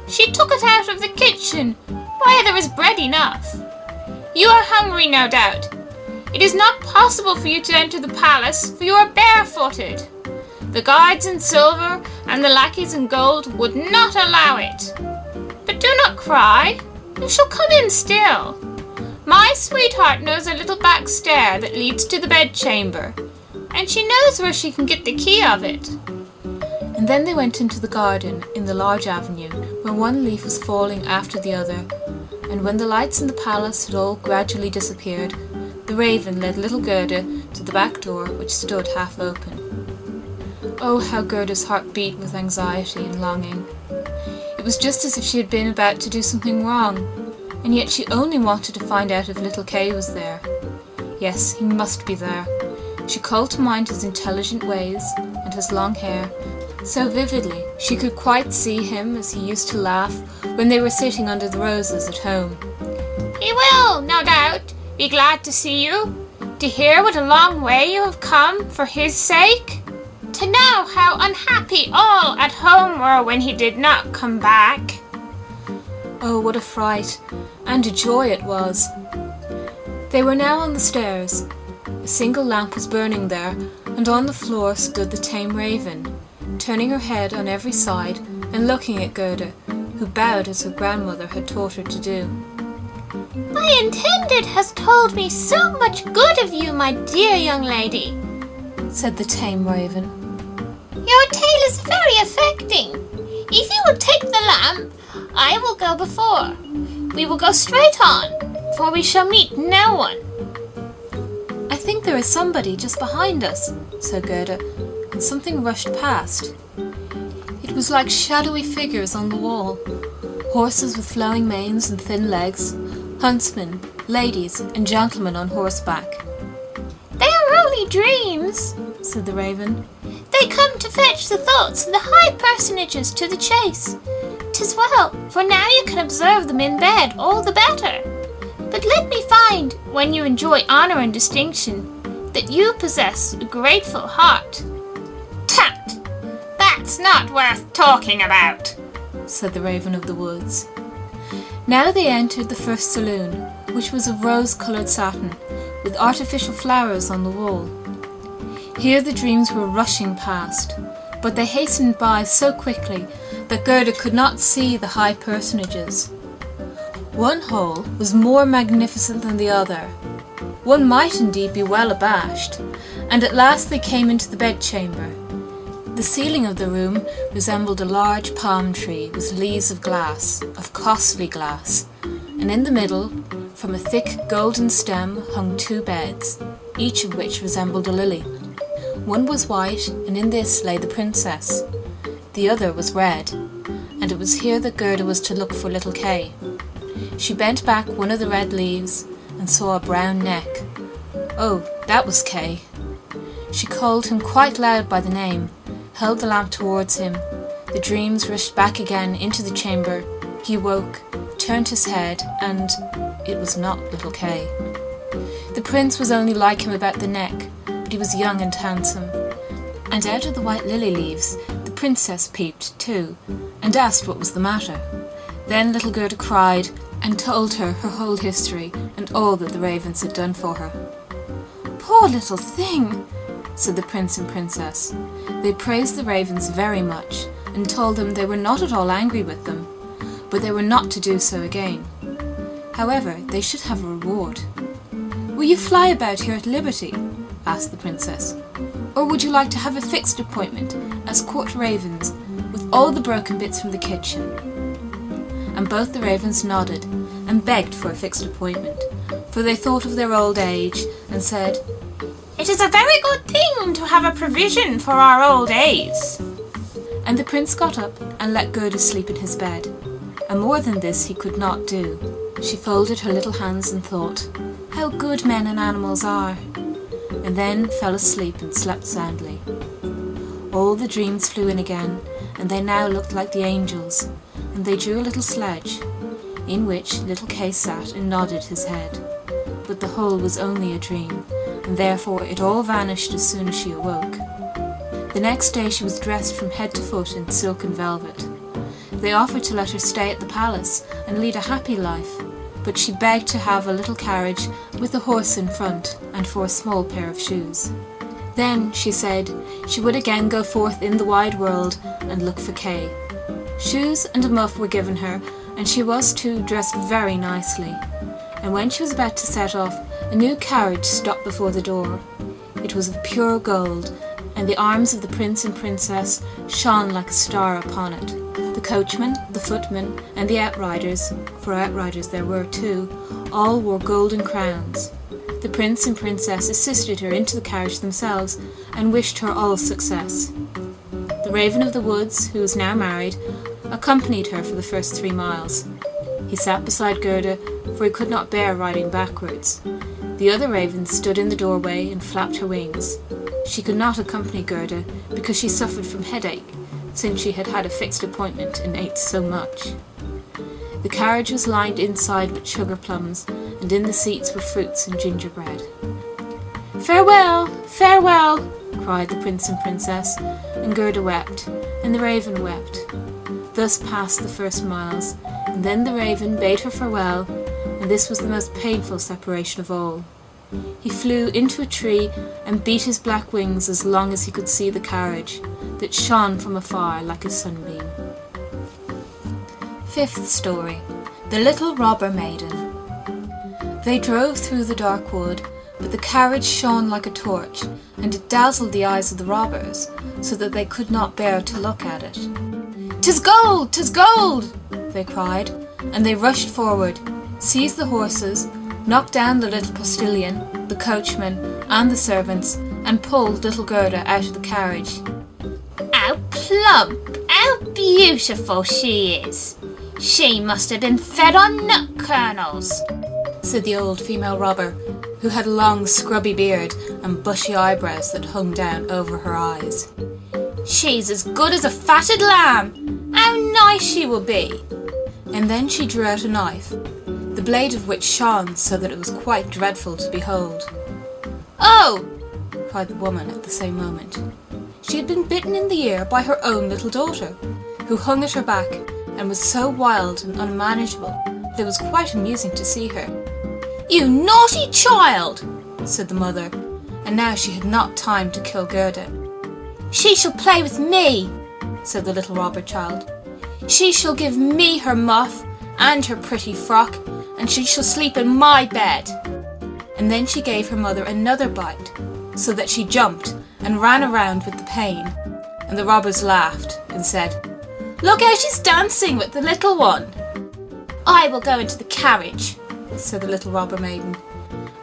She took it out of the kitchen. Why, there is bread enough. You are hungry, no doubt. It is not possible for you to enter the palace, for you are barefooted. The guards in silver and the lackeys in gold would not allow it. But do not cry. You shall come in still. My sweetheart knows a little back stair that leads to the bedchamber, and she knows where she can get the key of it. And then they went into the garden in the large avenue, where one leaf was falling after the other, and when the lights in the palace had all gradually disappeared, the raven led little Gerda to the back door, which stood half open. Oh, how Gerda's heart beat with anxiety and longing. It was just as if she had been about to do something wrong, and yet she only wanted to find out if little Kay was there. Yes, he must be there. She called to mind his intelligent ways and his long hair, so vividly she could quite see him as he used to laugh when they were sitting under the roses at home. He will, no doubt, be glad to see you, to hear what a long way you have come for his sake, to know how unhappy all at home were when he did not come back. Oh, what a fright, and a joy it was. They were now on the stairs. A single lamp was burning there, and on the floor stood the tame raven, turning her head on every side and looking at Gerda, who bowed as her grandmother had taught her to do. My intended has told me so much good of you, my dear young lady, said the tame raven. Your tale is very affecting. If you will take the lamp, I will go before. We will go straight on, for we shall meet no one. I think there is somebody just behind us, said Gerda, and something rushed past. It was like shadowy figures on the wall, horses with flowing manes and thin legs, huntsmen, ladies, and gentlemen on horseback. They are only dreams, said the raven. They come to fetch the thoughts of the high personages to the chase. 'Tis well, for now you can observe them in bed all the better. But let me find, when you enjoy honour and distinction, that you possess a grateful heart. Tut! That's not worth talking about, said the raven of the woods. Now they entered the first saloon, which was of rose-coloured satin, with artificial flowers on the wall. Here the dreams were rushing past, but they hastened by so quickly that Gerda could not see the high personages. One hall was more magnificent than the other. One might indeed be well abashed, and at last they came into the bedchamber. The ceiling of the room resembled a large palm tree with leaves of glass, of costly glass, and in the middle, from a thick golden stem, hung 2 beds, each of which resembled a lily. One was white, and in this lay the princess. The other was red, and it was here that Gerda was to look for little Kay. She bent back one of the red leaves and saw a brown neck. Oh, that was Kay. She called him quite loud by the name, held the lamp towards him. The dreams rushed back again into the chamber. He awoke, turned his head, and it was not little Kay. The prince was only like him about the neck, but he was young and handsome. And out of the white lily leaves the princess peeped too, and asked what was the matter. Then little Gerda cried, and told her whole history, and all that the ravens had done for her. "Poor little thing," said the prince and princess. They praised the ravens very much, and told them they were not at all angry with them, but they were not to do so again. However, they should have a reward. "Will you fly about here at liberty?" asked the princess. "Or would you like to have a fixed appointment as court ravens with all the broken bits from the kitchen?" And both the ravens nodded and begged for a fixed appointment, for they thought of their old age and said, "It is a very good thing to have a provision for our old age." And the prince got up and let Gerda sleep in his bed, and more than this he could not do. She folded her little hands and thought, "How good men and animals are," and then fell asleep and slept soundly. All the dreams flew in again, and they now looked like the angels, and they drew a little sledge, in which little Kay sat and nodded his head. But the whole was only a dream, and therefore it all vanished as soon as she awoke. The next day she was dressed from head to foot in silk and velvet. They offered to let her stay at the palace and lead a happy life, but she begged to have a little carriage with a horse in front and for a small pair of shoes. Then, she said, she would again go forth in the wide world and look for Kay. Shoes and a muff were given her, and she was too dressed very nicely. And when she was about to set off, a new carriage stopped before the door. It was of pure gold, and the arms of the prince and princess shone like a star upon it. The coachman, the footman, and the outriders, for outriders there were too, all wore golden crowns. The prince and princess assisted her into the carriage themselves, and wished her all success. The Raven of the Woods, who was now married, accompanied her for the first 3 miles. He sat beside Gerda, for he could not bear riding backwards. The other ravens stood in the doorway and flapped her wings. She could not accompany Gerda, because she suffered from headache, since she had had a fixed appointment and ate so much. The carriage was lined inside with sugar plums, and in the seats were fruits and gingerbread. "Farewell, farewell!" cried the prince and princess, and Gerda wept, and the raven wept. Thus passed the first miles, and then the raven bade her farewell, and this was the most painful separation of all. He flew into a tree and beat his black wings as long as he could see the carriage, that shone from afar like a sunbeam. Fifth story, The Little Robber Maiden. They drove through the dark wood, but the carriage shone like a torch, and it dazzled the eyes of the robbers, so that they could not bear to look at it. "'Tis gold! 'Tis gold!" they cried, and they rushed forward, seized the horses, knocked down the little postilion, the coachman, and the servants, and pulled little Gerda out of the carriage. How plump, how beautiful she is! She must have been fed on nut kernels," said the old female robber, who had a long scrubby beard and bushy eyebrows that hung down over her eyes. "She's as good as a fatted lamb. How nice she will be!" And then she drew out a knife, the blade of which shone so that it was quite dreadful to behold. "Oh!" cried the woman at the same moment. She had been bitten in the ear by her own little daughter, who hung at her back and was so wild and unmanageable that it was quite amusing to see her. "You naughty child!" said the mother, and now she had not time to kill Gerda. "She shall play with me," said the little robber child. "She shall give me her muff and her pretty frock, and she shall sleep in my bed." And then she gave her mother another bite, so that she jumped and ran around with the pain, and the robbers laughed and said, "Look how she's dancing with the little one." "I will go into the carriage," said the little robber maiden,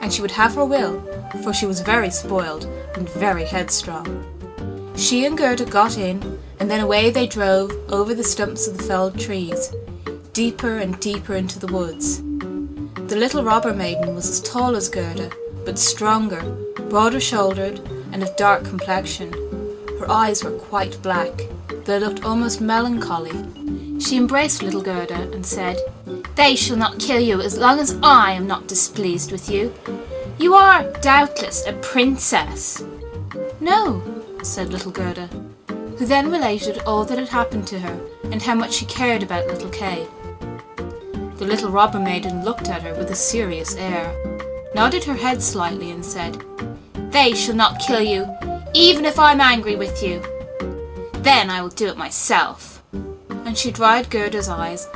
and she would have her will, for she was very spoiled and very headstrong. She and Gerda got in, and then away they drove over the stumps of the felled trees, deeper and deeper into the woods. The little robber maiden was as tall as Gerda, but stronger, broader shouldered, and of dark complexion. Her eyes were quite black. They looked almost melancholy. She embraced little Gerda and said, "They shall not kill you as long as I am not displeased with you. You are doubtless a princess." "No," said little Gerda, who then related all that had happened to her and how much she cared about little Kay. The little robber maiden looked at her with a serious air, nodded her head slightly and said, "They shall not kill you, even if I'm angry with you." Then I will do it myself." And she dried Gerda's eyes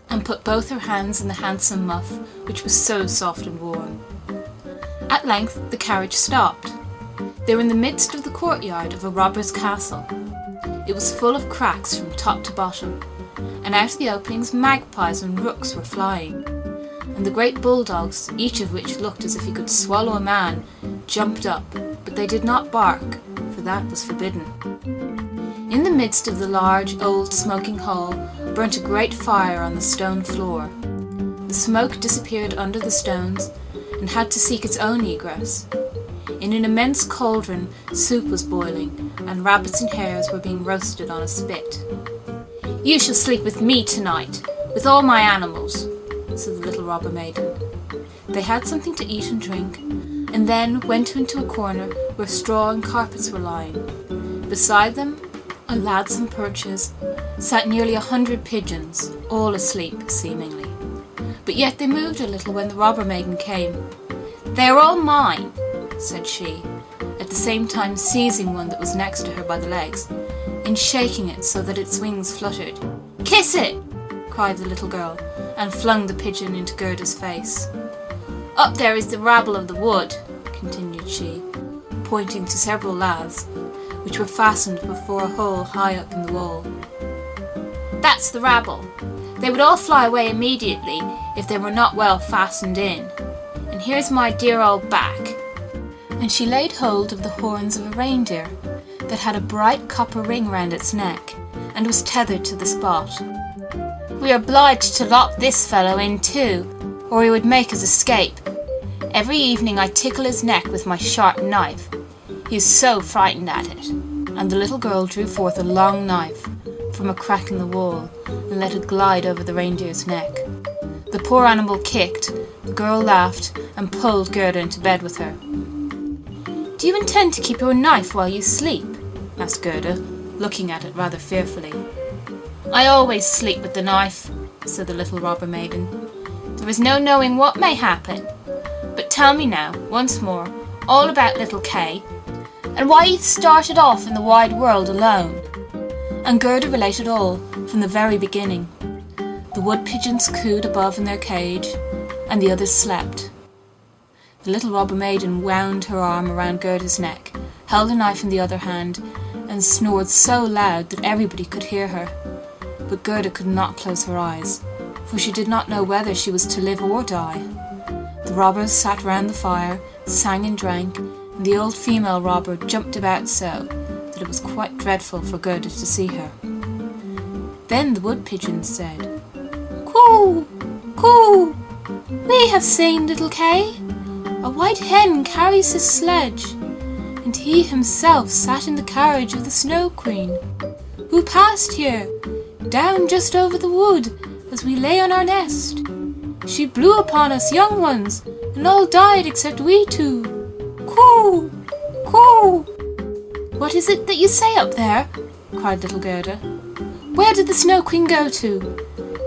and put both her hands in the handsome muff, which was so soft and warm. At length the carriage stopped. They were in the midst of the courtyard of a robber's castle. It was full of cracks from top to bottom, and out of the openings magpies and rooks were flying, and the great bulldogs, each of which looked as if he could swallow a man, jumped up, but they did not bark, for that was forbidden. In the midst of the large, old, smoking hall burnt a great fire on the stone floor. The smoke disappeared under the stones and had to seek its own egress. In an immense cauldron, soup was boiling, and rabbits and hares were being roasted on a spit. "You shall sleep with me tonight, with all my animals," said the little robber maiden. They had something to eat and drink, and then went into a corner where straw and carpets were lying. Beside them, on laths and perches, sat nearly 100 pigeons, all asleep, seemingly. But yet they moved a little when the robber maiden came. "They are all mine," said she, at the same time seizing one that was next to her by the legs, and shaking it so that its wings fluttered. "Kiss it!" cried the little girl, and flung the pigeon into Gerda's face. "Up there is the rabble of the wood," continued she, pointing to several laths, which were fastened before a hole high up in the wall. "That's the rabble. They would all fly away immediately if they were not well fastened in. And here's my dear old back." And she laid hold of the horns of a reindeer that had a bright copper ring round its neck and was tethered to the spot. "We are obliged to lock this fellow in too, or he would make us escape. Every evening I tickle his neck with my sharp knife. He is so frightened at it." And the little girl drew forth a long knife from a crack in the wall and let it glide over the reindeer's neck. The poor animal kicked, the girl laughed, and pulled Gerda into bed with her. "Do you intend to keep your knife while you sleep?" asked Gerda, looking at it rather fearfully. "I always sleep with the knife," said the little robber maiden. "There is no knowing what may happen. But tell me now, once more, all about little Kay, and why you started off in the wide world alone." And Gerda related all, from the very beginning. The wood pigeons cooed above in their cage, and the others slept. The little robber maiden wound her arm around Gerda's neck, held a knife in the other hand, and snored so loud that everybody could hear her. But Gerda could not close her eyes, for she did not know whether she was to live or die. The robbers sat round the fire, sang and drank, and the old female robber jumped about so that it was quite dreadful for Gerda to see her. Then the wood pigeons said, "Coo! Coo! We have seen little Kay. A white hen carries his sledge, and he himself sat in the carriage of the Snow Queen, who passed here, down just over the wood, as we lay on our nest. She blew upon us young ones, and all died except we two. Coo! Coo!" "What is it that you say up there?" cried little Gerda. "Where did the Snow Queen go to?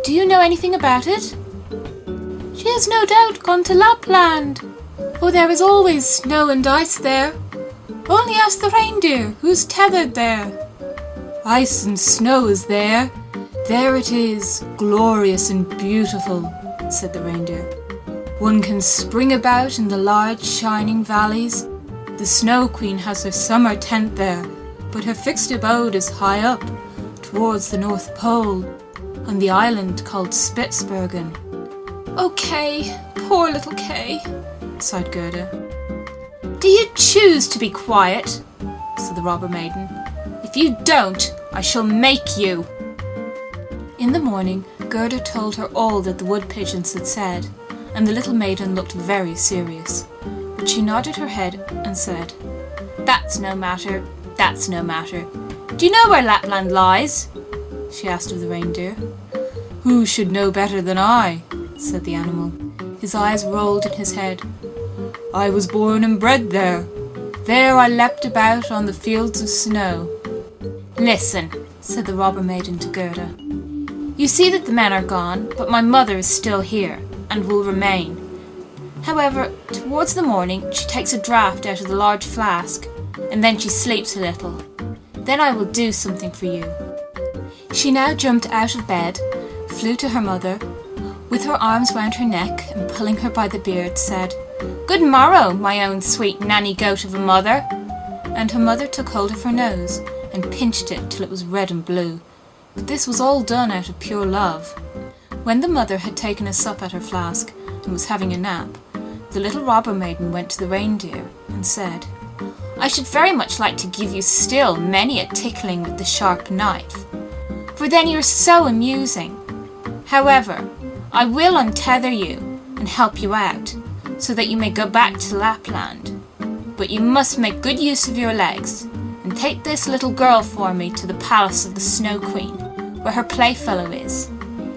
Do you know anything about it?" "She has no doubt gone to Lapland, for there is always snow and ice there. Only ask the reindeer, who's tethered there." "Ice and snow is there. There it is, glorious and beautiful," said the reindeer. "One can spring about in the large shining valleys. The Snow Queen has her summer tent there, but her fixed abode is high up, towards the North Pole, on the island called Spitzbergen." "Oh, Kay, poor little Kay," sighed Gerda. "Do you choose to be quiet?" said the robber maiden. "If you don't, I shall make you." In the morning, Gerda told her all that the wood pigeons had said, and the little maiden looked very serious. But she nodded her head and said, "That's no matter, that's no matter. Do you know where Lapland lies?" she asked of the reindeer. "Who should know better than I?" said the animal. His eyes rolled in his head. "I was born and bred there. There I leapt about on the fields of snow." "Listen," said the robber maiden to Gerda. "You see that the men are gone, but my mother is still here, and will remain. However, towards the morning she takes a draught out of the large flask, and then she sleeps a little. Then I will do something for you." She now jumped out of bed, flew to her mother, with her arms round her neck and pulling her by the beard, said, "Good morrow, my own sweet nanny goat of a mother." And her mother took hold of her nose and pinched it till it was red and blue. But this was all done out of pure love. When the mother had taken a sup at her flask and was having a nap, the little robber maiden went to the reindeer and said, "I should very much like to give you still many a tickling with the sharp knife, for then you're so amusing. However, I will untether you and help you out, so that you may go back to Lapland. But you must make good use of your legs, and take this little girl for me to the palace of the Snow Queen, where her playfellow is.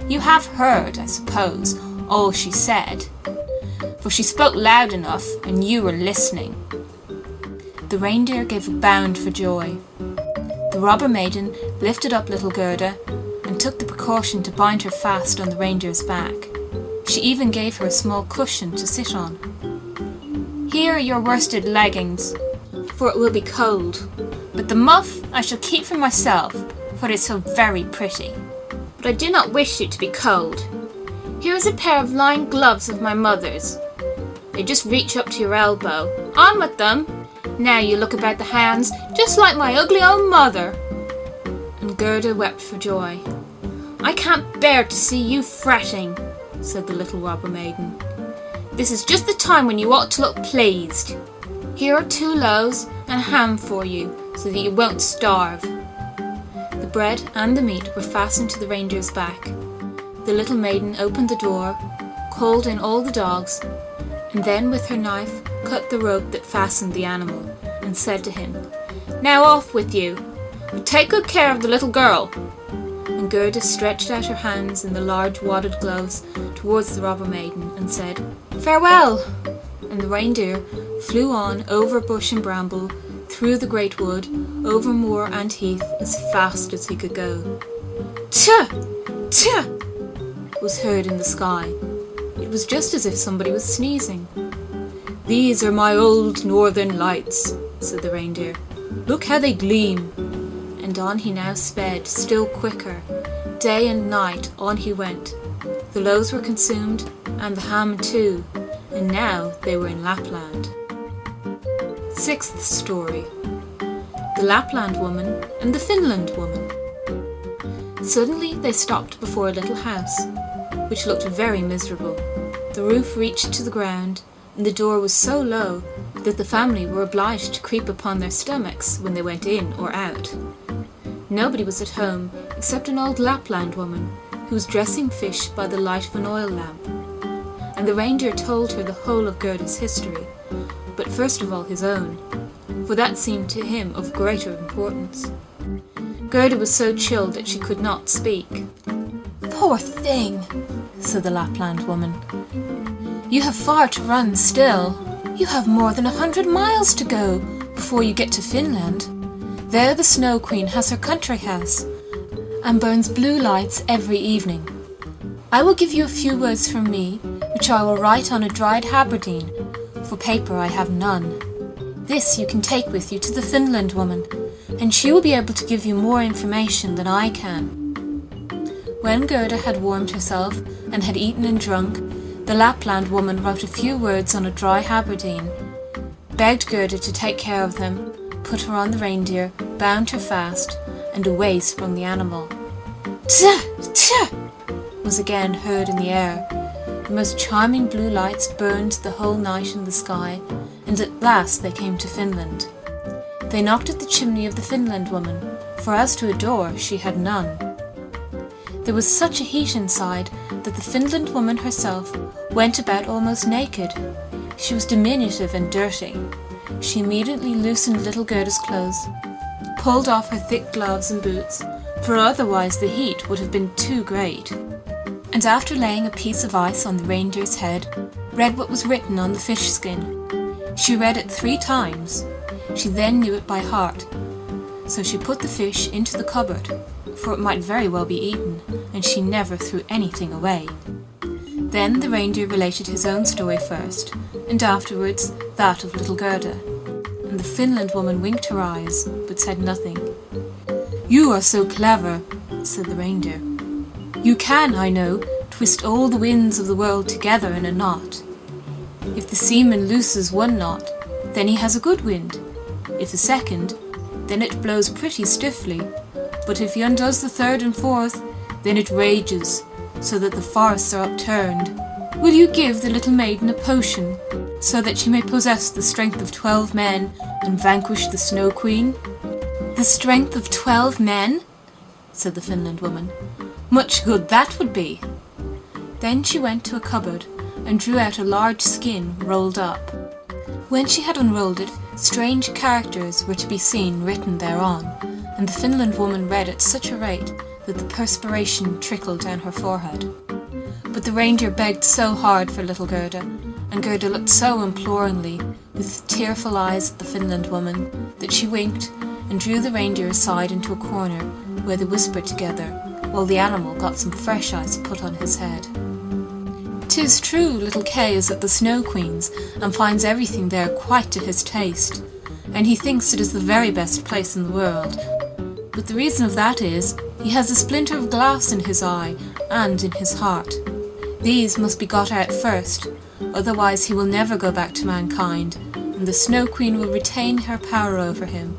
You have heard, I suppose, all she said, for she spoke loud enough, and you were listening." The reindeer gave a bound for joy. The robber maiden lifted up little Gerda and took the precaution to bind her fast on the reindeer's back. She even gave her a small cushion to sit on. "Here are your worsted leggings, for it will be cold, but the muff I shall keep for myself, for it is so very pretty. But I do not wish you to be cold. Here is a pair of lined gloves of my mother's. They just reach up to your elbow. On with them! Now you look about the hands just like my ugly old mother." And Gerda wept for joy. "I can't bear to see you fretting," said the little robber maiden. "This is just the time when you ought to look pleased. Here are 2 loaves and a ham for you, so that you won't starve." The bread and the meat were fastened to the reindeer's back. The little maiden opened the door, called in all the dogs, and then with her knife cut the rope that fastened the animal, and said to him, "Now off with you, but take good care of the little girl." And Gerda stretched out her hands in the large wadded gloves towards the robber maiden and said, "Farewell!" And the reindeer flew on over bush and bramble, through the great wood, over moor and heath, as fast as he could go. "Tch! Tch!" was heard in the sky. It was just as if somebody was sneezing. "These are my old northern lights," said the reindeer. "Look how they gleam." And on he now sped, still quicker. Day and night on he went. The loaves were consumed, and the ham too, and now they were in Lapland. 6th story. The Lapland Woman and the Finland Woman. Suddenly they stopped before a little house, which looked very miserable. The roof reached to the ground, and the door was so low that the family were obliged to creep upon their stomachs when they went in or out. Nobody was at home except an old Lapland woman who was dressing fish by the light of an oil lamp. And the reindeer told her the whole of Gerda's history, but first of all his own, for that seemed to him of greater importance. Gerda was so chilled that she could not speak. "Poor thing," said the Lapland woman. "You have far to run still. You have more than 100 miles to go before you get to Finland. There the Snow Queen has her country house and burns blue lights every evening. I will give you a few words from me, which I will write on a dried haberdine, for paper I have none. This you can take with you to the Finland woman, and she will be able to give you more information than I can." When Gerda had warmed herself and had eaten and drunk, the Lapland woman wrote a few words on a dry haberdine, begged Gerda to take care of them, put her on the reindeer, bound her fast, and away sprung the animal. "Tch! Tch!" was again heard in the air. The most charming blue lights burned the whole night in the sky, and at last they came to Finland. They knocked at the chimney of the Finland woman, for as to a door she had none. There was such a heat inside that the Finland woman herself went about almost naked. She was diminutive and dirty. She immediately loosened little Gerda's clothes, pulled off her thick gloves and boots, for otherwise the heat would have been too great, and after laying a piece of ice on the reindeer's head, read what was written on the fish skin. She read it 3 times. She then knew it by heart, so she put the fish into the cupboard, for it might very well be eaten, and she never threw anything away. Then the reindeer related his own story first, and afterwards that of little Gerda, and the Finland woman winked her eyes, but said nothing. "You are so clever," said the reindeer. "You can, I know, twist all the winds of the world together in a knot. If the seaman looses one knot, then he has a good wind. If a second, then it blows pretty stiffly. But if he undoes the third and fourth, then it rages, so that the forests are upturned. Will you give the little maiden a potion, so that she may possess the strength of 12 men and vanquish the Snow Queen?" "The strength of 12 men?" said the Finland woman. "Much good that would be." Then she went to a cupboard and drew out a large skin rolled up. When she had unrolled it, strange characters were to be seen written thereon, and the Finland woman read at such a rate that the perspiration trickled down her forehead. But the reindeer begged so hard for little Gerda, and Gerda looked so imploringly, with tearful eyes at the Finland woman, that she winked and drew the reindeer aside into a corner where they whispered together, while the animal got some fresh ice put on his head. "'Tis true, little Kay is at the Snow Queen's, and finds everything there quite to his taste, and he thinks it is the very best place in the world. But the reason of that is, he has a splinter of glass in his eye and in his heart. These must be got out first, otherwise he will never go back to mankind, and the Snow Queen will retain her power over him."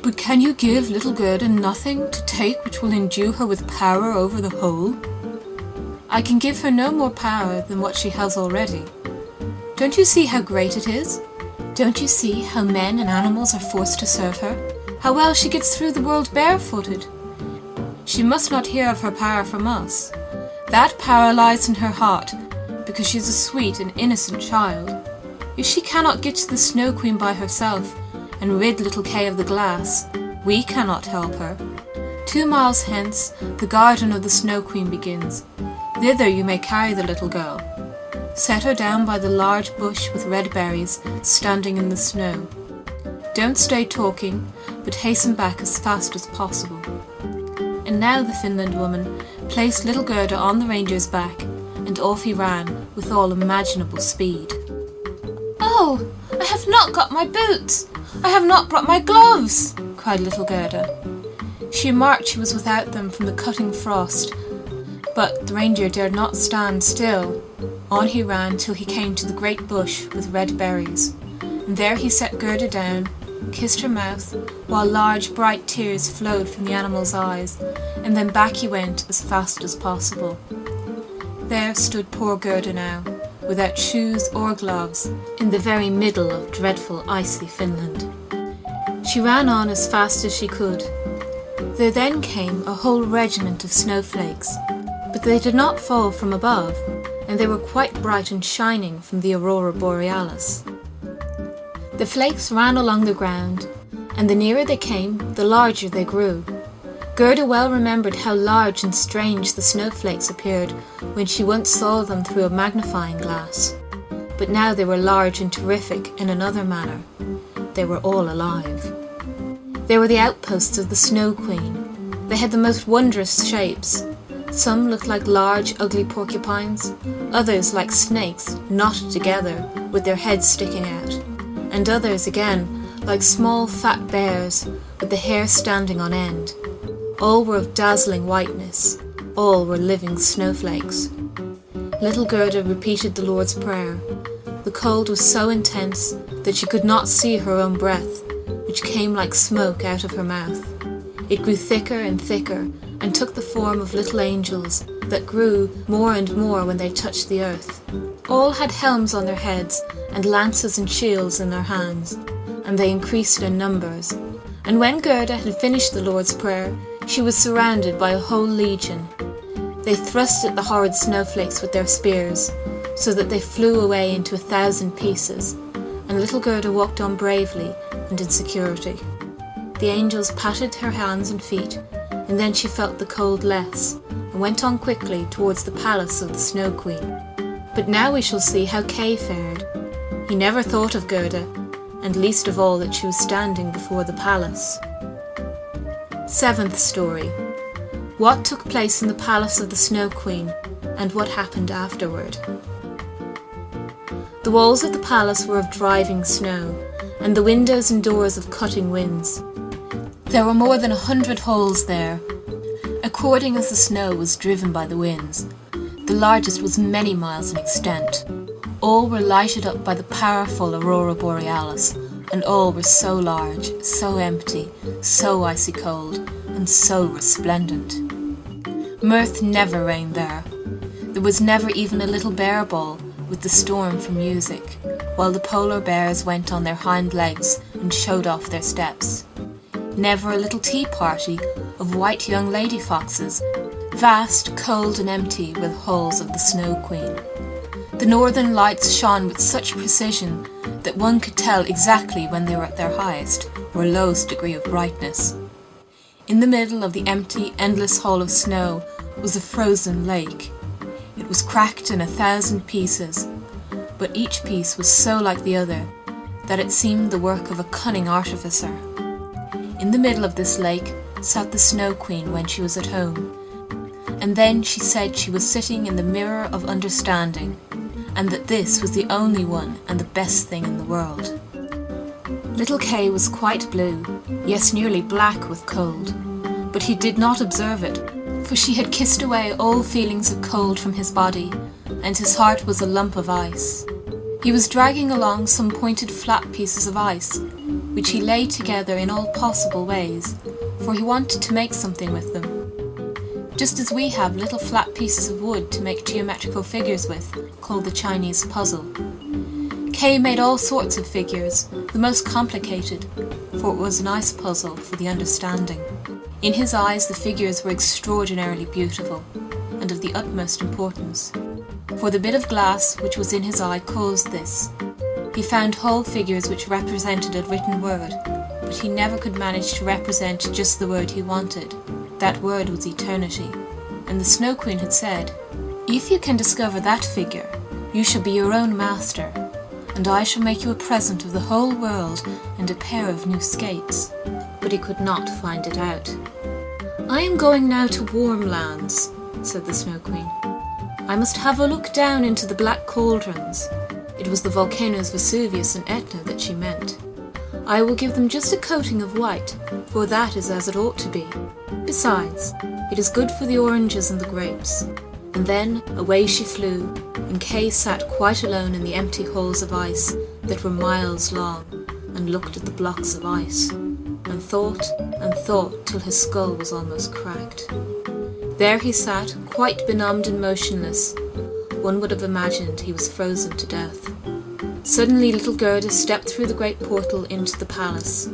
"But can you give little Gerda nothing to take which will endue her with power over the whole?" "I can give her no more power than what she has already. Don't you see how great it is? Don't you see how men and animals are forced to serve her? How well she gets through the world barefooted? She must not hear of her power from us. That power lies in her heart, because she is a sweet and innocent child. If she cannot get to the Snow Queen by herself, and rid little Kay of the glass, we cannot help her. 2 miles hence, the garden of the Snow Queen begins. Thither you may carry the little girl. Set her down by the large bush with red berries standing in the snow. Don't stay talking, but hasten back as fast as possible." And now the Finland woman placed little Gerda on the reindeer's back, and off he ran with all imaginable speed. "Oh, I have not got my boots! I have not brought my gloves!" cried little Gerda. She remarked she was without them from the cutting frost, but the reindeer dared not stand still. On he ran till he came to the great bush with red berries, and there he set Gerda down, kissed her mouth, while large bright tears flowed from the animal's eyes, and then back he went as fast as possible. There stood poor Gerda now, without shoes or gloves, in the very middle of dreadful icy Finland. She ran on as fast as she could. There then came a whole regiment of snowflakes, but they did not fall from above, and they were quite bright and shining from the aurora borealis. The flakes ran along the ground, and the nearer they came, the larger they grew. Gerda well remembered how large and strange the snowflakes appeared when she once saw them through a magnifying glass. But now they were large and terrific in another manner. They were all alive. They were the outposts of the Snow Queen. They had the most wondrous shapes. Some looked like large, ugly porcupines, others like snakes knotted together with their heads sticking out, and others again like small fat bears with the hair standing on end. All were of dazzling whiteness. All were living snowflakes. Little Gerda repeated the Lord's Prayer. The cold was so intense that she could not see her own breath, which came like smoke out of her mouth. It grew thicker and thicker, and took the form of little angels that grew more and more when they touched the earth. All had helms on their heads, and lances and shields in their hands, and they increased in numbers. And when Gerda had finished the Lord's Prayer, she was surrounded by a whole legion. They thrust at the horrid snowflakes with their spears, so that they flew away into 1,000 pieces, and little Gerda walked on bravely and in security. The angels patted her hands and feet, and then she felt the cold less, and went on quickly towards the palace of the Snow Queen. But now we shall see how Kay fared. He never thought of Gerda, and least of all that she was standing before the palace. 7th story. What took place in the palace of the Snow Queen, and what happened afterward. The walls of the palace were of driving snow, and the windows and doors of cutting winds. There were more than 100 holes there, according as the snow was driven by the winds. The largest was many miles in extent. All were lighted up by the powerful aurora borealis, and all were so large, so empty, so icy cold, and so resplendent. Mirth never reigned there. There was never even a little bear ball with the storm for music, while the polar bears went on their hind legs and showed off their steps. Never a little tea party of white young lady foxes. Vast, cold and empty were the halls of the Snow Queen. The northern lights shone with such precision that one could tell exactly when they were at their highest or lowest degree of brightness. In the middle of the empty, endless hall of snow was a frozen lake. It was cracked in 1,000 pieces, but each piece was so like the other that it seemed the work of a cunning artificer. In the middle of this lake sat the Snow Queen when she was at home, and then she said she was sitting in the mirror of understanding, and that this was the only one and the best thing in the world. Little Kay was quite blue, yes, nearly black with cold, but he did not observe it, for she had kissed away all feelings of cold from his body, and his heart was a lump of ice. He was dragging along some pointed flat pieces of ice, which he laid together in all possible ways, for he wanted to make something with them, just as we have little flat pieces of wood to make geometrical figures with, called the Chinese puzzle. Kay made all sorts of figures, the most complicated, for it was an ice puzzle for the understanding. In his eyes the figures were extraordinarily beautiful, and of the utmost importance, for the bit of glass which was in his eye caused this. He found whole figures which represented a written word, but he never could manage to represent just the word he wanted. That word was eternity, and the Snow Queen had said, "If you can discover that figure, you shall be your own master, and I shall make you a present of the whole world and a pair of new skates." But he could not find it out. "I am going now to warm lands," said the Snow Queen. "I must have a look down into the black cauldrons." It was the volcanoes Vesuvius and Etna that she meant. "I will give them just a coating of white, for that is as it ought to be. Besides, it is good for the oranges and the grapes." And then away she flew, and Kay sat quite alone in the empty halls of ice that were miles long, and looked at the blocks of ice, and thought till his skull was almost cracked. There he sat, quite benumbed and motionless. One would have imagined he was frozen to death. Suddenly little Gerda stepped through the great portal into the palace.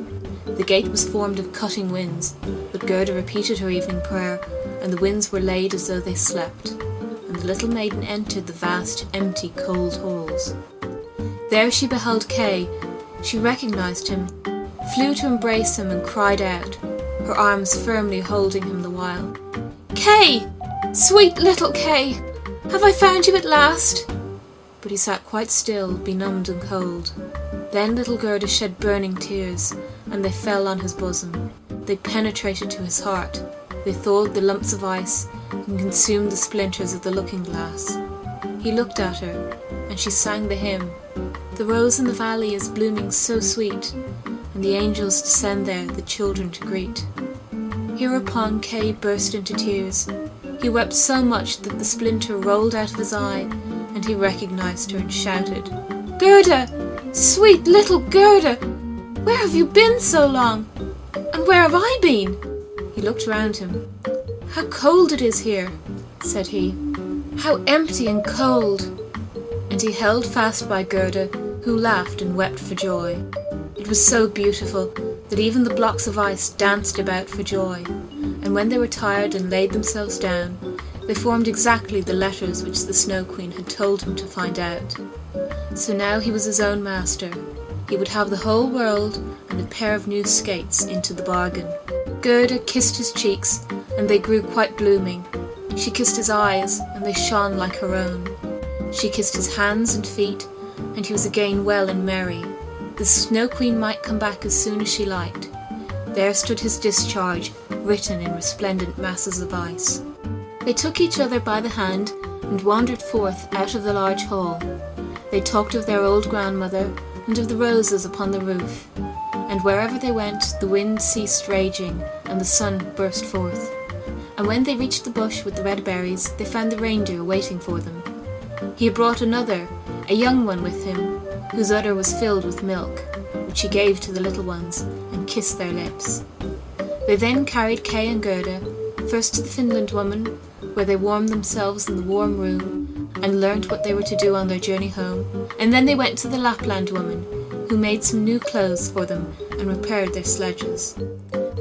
The gate was formed of cutting winds, but Gerda repeated her evening prayer, and the winds were laid as though they slept, and the little maiden entered the vast, empty, cold halls. There she beheld Kay. She recognized him, flew to embrace him, and cried out, her arms firmly holding him the while, "Kay! Sweet little Kay! Have I found you at last?" But he sat quite still, benumbed and cold. Then little Gerda shed burning tears, and they fell on his bosom. They penetrated to his heart. They thawed the lumps of ice and consumed the splinters of the looking-glass. He looked at her, and she sang the hymn, "The rose in the valley is blooming so sweet, and the angels descend there the children to greet." Hereupon Kay burst into tears. He wept so much that the splinter rolled out of his eye, and he recognized her and shouted, "Gerda! Sweet little Gerda! Where have you been so long? And where have I been?" He looked round him. "How cold it is here," said he. "How empty and cold!" And he held fast by Gerda, who laughed and wept for joy. It was so beautiful that even the blocks of ice danced about for joy, and when they were tired and laid themselves down, they formed exactly the letters which the Snow Queen had told him to find out. So now he was his own master. He would have the whole world and a pair of new skates into the bargain. Gerda kissed his cheeks, and they grew quite blooming. She kissed his eyes, and they shone like her own. She kissed his hands and feet, and he was again well and merry. The Snow Queen might come back as soon as she liked. There stood his discharge, written in resplendent masses of ice. They took each other by the hand and wandered forth out of the large hall. They talked of their old grandmother and of the roses upon the roof, And wherever they went, the wind ceased raging, and the sun burst forth. And when they reached the bush with the red berries, they found the reindeer waiting for them. He had brought another, a young one with him, whose udder was filled with milk, which he gave to the little ones, and kissed their lips. They then carried Kay and Gerda, first to the Finland woman, where they warmed themselves in the warm room, and learnt what they were to do on their journey home, and then they went to the Lapland woman, who made some new clothes for them and repaired their sledges.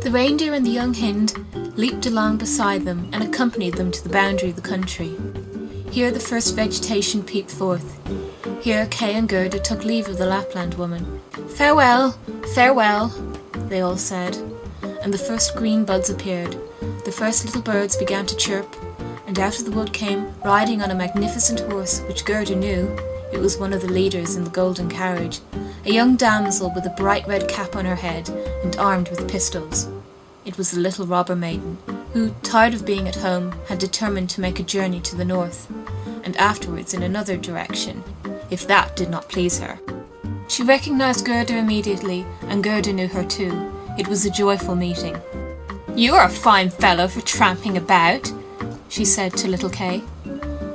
The reindeer and the young hind leaped along beside them and accompanied them to the boundary of the country. Here the first vegetation peeped forth. Here Kay and Gerda took leave of the Lapland woman. "Farewell, farewell," they all said, and the first green buds appeared. The first little birds began to chirp, and out of the wood came, riding on a magnificent horse which Gerda knew, it was one of the leaders in the golden carriage, a young damsel with a bright red cap on her head and armed with pistols. It was the little robber maiden, who, tired of being at home, had determined to make a journey to the north, and afterwards in another direction, if that did not please her. She recognized Gerda immediately, and Gerda knew her too. It was a joyful meeting. "You are a fine fellow for tramping about," she said to little Kay.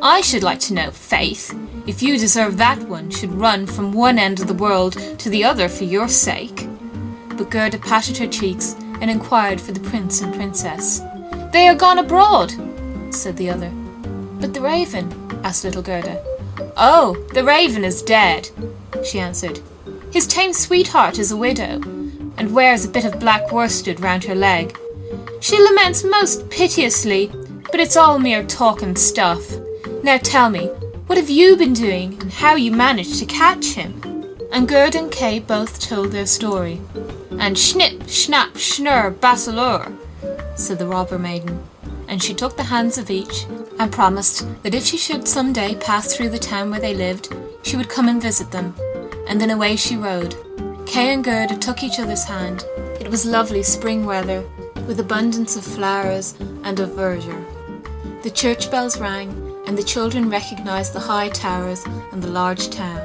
"I should like to know, faith, if you deserve that one should run from one end of the world to the other for your sake." But Gerda patted her cheeks and inquired for the prince and princess. "They are gone abroad," said the other. "But the raven?" asked little Gerda. "Oh, the raven is dead," she answered. "His tame sweetheart is a widow, and wears a bit of black worsted round her leg. She laments most piteously, but it's all mere talk and stuff. Now tell me, what have you been doing, and how you managed to catch him?" And Gerda and Kay both told their story. "And schnip, schnapp, schnurr, basselur," said the robber maiden, and she took the hands of each, and promised that if she should some day pass through the town where they lived, she would come and visit them. And then away she rode. Kay and Gerda took each other's hand. It was lovely spring weather, with abundance of flowers and of verdure. The church bells rang, and the children recognized the high towers and the large town.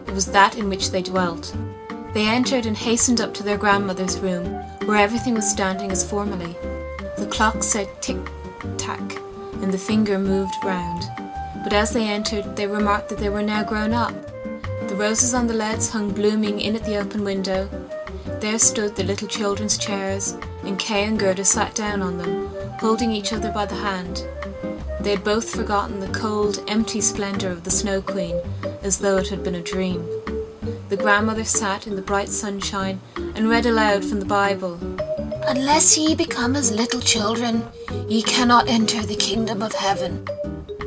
It was that in which they dwelt. They entered and hastened up to their grandmother's room, where everything was standing as formerly. The clock said tick-tack, and the finger moved round. But as they entered, they remarked that they were now grown up. The roses on the leads hung blooming in at the open window. There stood the little children's chairs, and Kay and Gerda sat down on them, holding each other by the hand. They had both forgotten the cold, empty splendour of the Snow Queen, as though it had been a dream. The grandmother sat in the bright sunshine and read aloud from the Bible. "Unless ye become as little children, ye cannot enter the kingdom of heaven."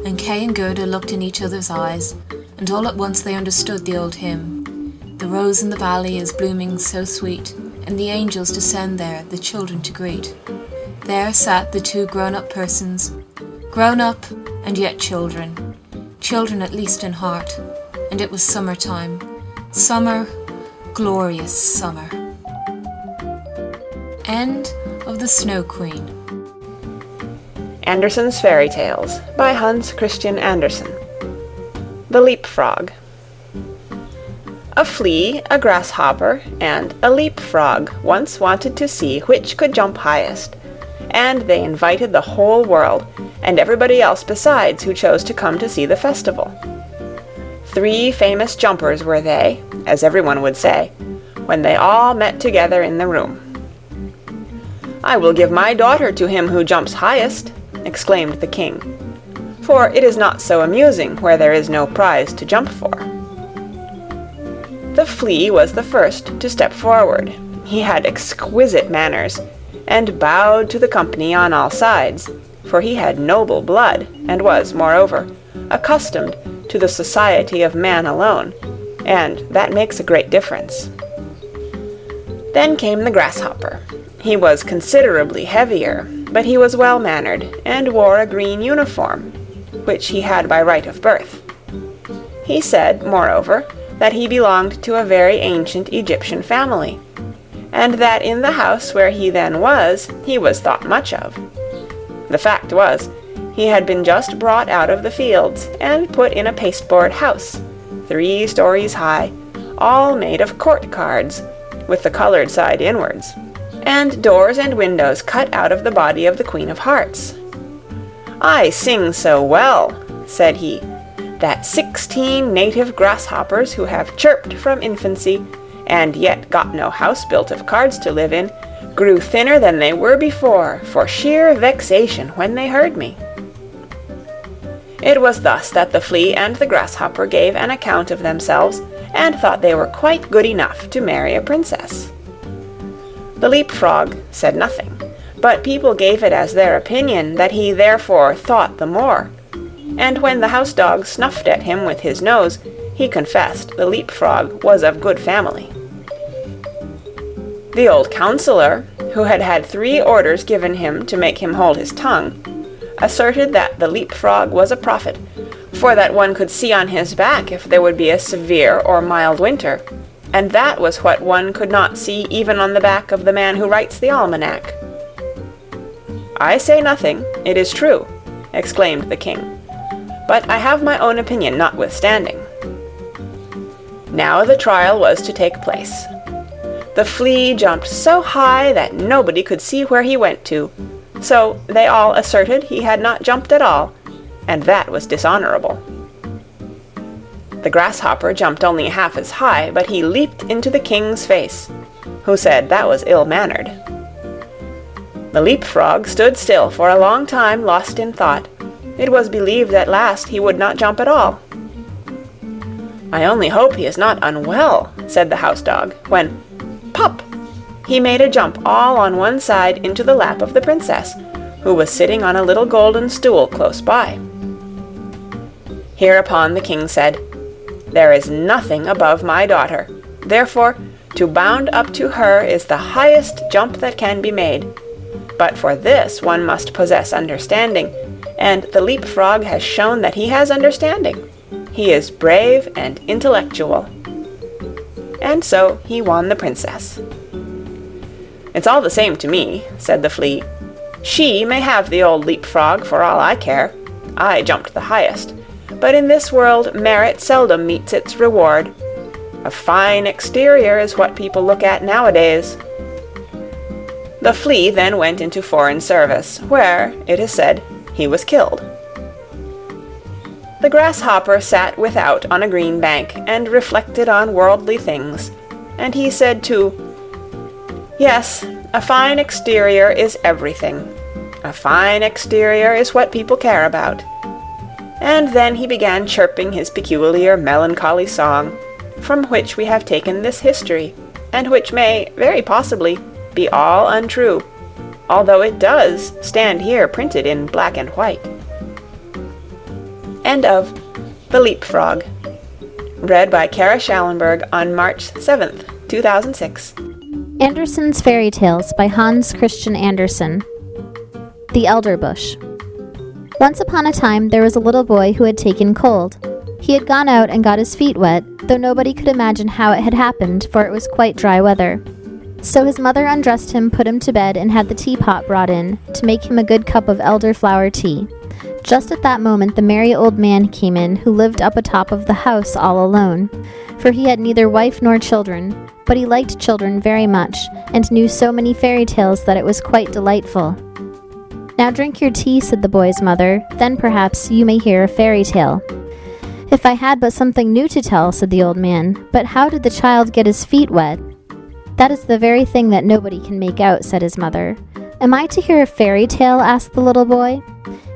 And Kay and Gerda looked in each other's eyes, and all at once they understood the old hymn. "The rose in the valley is blooming so sweet, and the angels descend there, the children to greet." There sat the two grown-up persons, grown up and yet children, children at least in heart, and it was summer-time. Summer, glorious summer. End of The Snow Queen. Andersen's Fairy Tales by Hans Christian Andersen. The Leapfrog. A flea, a grasshopper, and a leapfrog once wanted to see which could jump highest, and they invited the whole world, and everybody else besides who chose to come to see the festival. 3 famous jumpers were they, as everyone would say, when they all met together in the room. "I will give my daughter to him who jumps highest," exclaimed the king, "for it is not so amusing where there is no prize to jump for." The flea was the first to step forward. He had exquisite manners, and bowed to the company on all sides, for he had noble blood, and was, moreover, accustomed to the society of man alone, and that makes a great difference. Then came the grasshopper. He was considerably heavier, but he was well-mannered, and wore a green uniform, which he had by right of birth. He said, moreover, that he belonged to a very ancient Egyptian family, and that in the house where he then was, he was thought much of. The fact was, he had been just brought out of the fields, and put in a pasteboard house, 3 stories high, all made of court cards, with the colored side inwards, and doors and windows cut out of the body of the Queen of Hearts. "I sing so well," said he, "that 16 native grasshoppers who have chirped from infancy, and yet got no house built of cards to live in, grew thinner than they were before, for sheer vexation when they heard me." It was thus that the flea and the grasshopper gave an account of themselves, and thought they were quite good enough to marry a princess. The leap-frog said nothing, but people gave it as their opinion that he therefore thought the more, and when the house-dog snuffed at him with his nose, he confessed the leap-frog was of good family. The old councillor, who had had 3 orders given him to make him hold his tongue, asserted that the leap-frog was a prophet, for that one could see on his back if there would be a severe or mild winter, and that was what one could not see even on the back of the man who writes the almanac. "I say nothing, it is true," exclaimed the king, "but I have my own opinion notwithstanding." Now the trial was to take place. The flea jumped so high that nobody could see where he went to, so they all asserted he had not jumped at all, and that was dishonorable. The grasshopper jumped only half as high, but he leaped into the king's face, who said that was ill-mannered. The leap-frog stood still for a long time, lost in thought. It was believed at last he would not jump at all. "I only hope he is not unwell," said the house-dog, when, pop! He made a jump all on one side into the lap of the princess, who was sitting on a little golden stool close by. Hereupon the king said, "There is nothing above my daughter, therefore to bound up to her is the highest jump that can be made. But for this one must possess understanding, and the leap-frog has shown that he has understanding. He is brave and intellectual." And so he won the princess. "It's all the same to me," said the flea. "She may have the old leap-frog for all I care. I jumped the highest, but in this world merit seldom meets its reward. A fine exterior is what people look at nowadays." The flea then went into foreign service, where, it is said, he was killed. The grasshopper sat without on a green bank, and reflected on worldly things, and he said too, "Yes, a fine exterior is everything. A fine exterior is what people care about." And then he began chirping his peculiar melancholy song, from which we have taken this history, and which may, very possibly, be all untrue, although it does stand here printed in black and white. End of The Leap-frog. Read by Kara Schallenberg on March 7th, 2006. Andersen's Fairy Tales by Hans Christian Andersen. The Elder Bush. Once upon a time there was a little boy who had taken cold. He had gone out and got his feet wet, though nobody could imagine how it had happened, for it was quite dry weather. So his mother undressed him, put him to bed, and had the teapot brought in, to make him a good cup of elderflower tea. Just at that moment the merry old man came in, who lived up atop of the house all alone, for he had neither wife nor children, but he liked children very much, and knew so many fairy tales that it was quite delightful. "Now drink your tea," said the boy's mother, "then perhaps you may hear a fairy tale." "If I had but something new to tell," said the old man, "but how did the child get his feet wet?" "That is the very thing that nobody can make out," said his mother. "Am I to hear a fairy tale?" asked the little boy.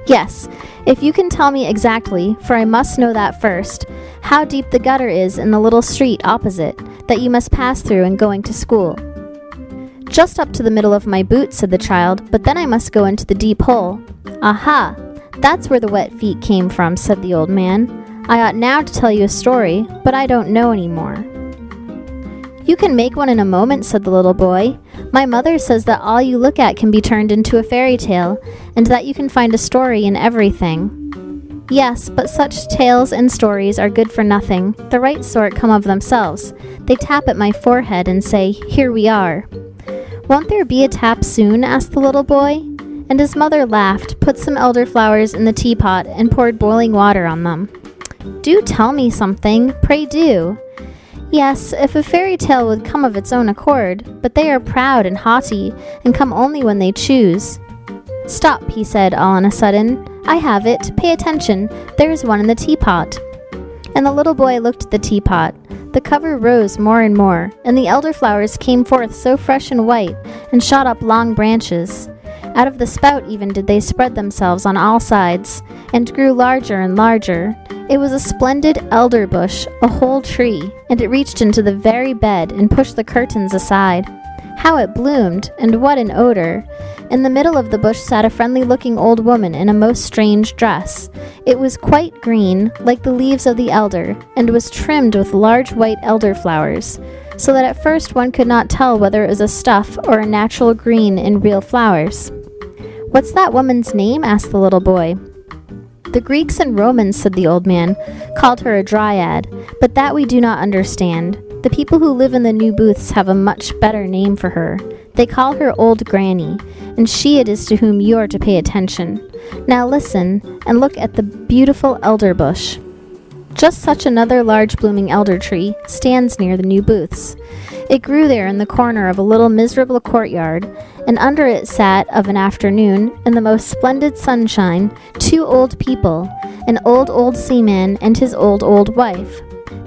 "Yes, if you can tell me exactly, for I must know that first, how deep the gutter is in the little street opposite, that you must pass through in going to school." "Just up to the middle of my boot," said the child, "but then I must go into the deep hole." "Aha! That's where the wet feet came from," said the old man. "I ought now to tell you a story, but I don't know any more." "You can make one in a moment," said the little boy. "My mother says that all you look at can be turned into a fairy tale, and that you can find a story in everything." "Yes, but such tales and stories are good for nothing. The right sort come of themselves. They tap at my forehead and say, 'Here we are.'" "Won't there be a tap soon?" asked the little boy. And his mother laughed, put some elderflowers in the teapot, and poured boiling water on them. "Do tell me something, pray do." Yes, if a fairy tale would come of its own accord, but they are proud and haughty, and come only when they choose. Stop, he said all on a sudden. I have it. Pay attention. There is one in the teapot. And the little boy looked at the teapot. The cover rose more and more, and the elderflowers came forth so fresh and white, and shot up long branches. Out of the spout even did they spread themselves on all sides, and grew larger and larger. It was a splendid elder bush, a whole tree, and it reached into the very bed and pushed the curtains aside. How it bloomed, and what an odor! In the middle of the bush sat a friendly-looking old woman in a most strange dress. It was quite green, like the leaves of the elder, and was trimmed with large white elder flowers, so that at first one could not tell whether it was a stuff or a natural green in real flowers. "What's that woman's name?" asked the little boy. "The Greeks and Romans," said the old man, "called her a dryad, but that we do not understand. The people who live in the new booths have a much better name for her. They call her Old Granny, and she it is to whom you are to pay attention. Now listen, and look at the beautiful elder bush. Just such another large blooming elder tree stands near the new booths. It grew there in the corner of a little miserable courtyard, and under it sat of an afternoon, in the most splendid sunshine, two old people, an old seaman and his old wife.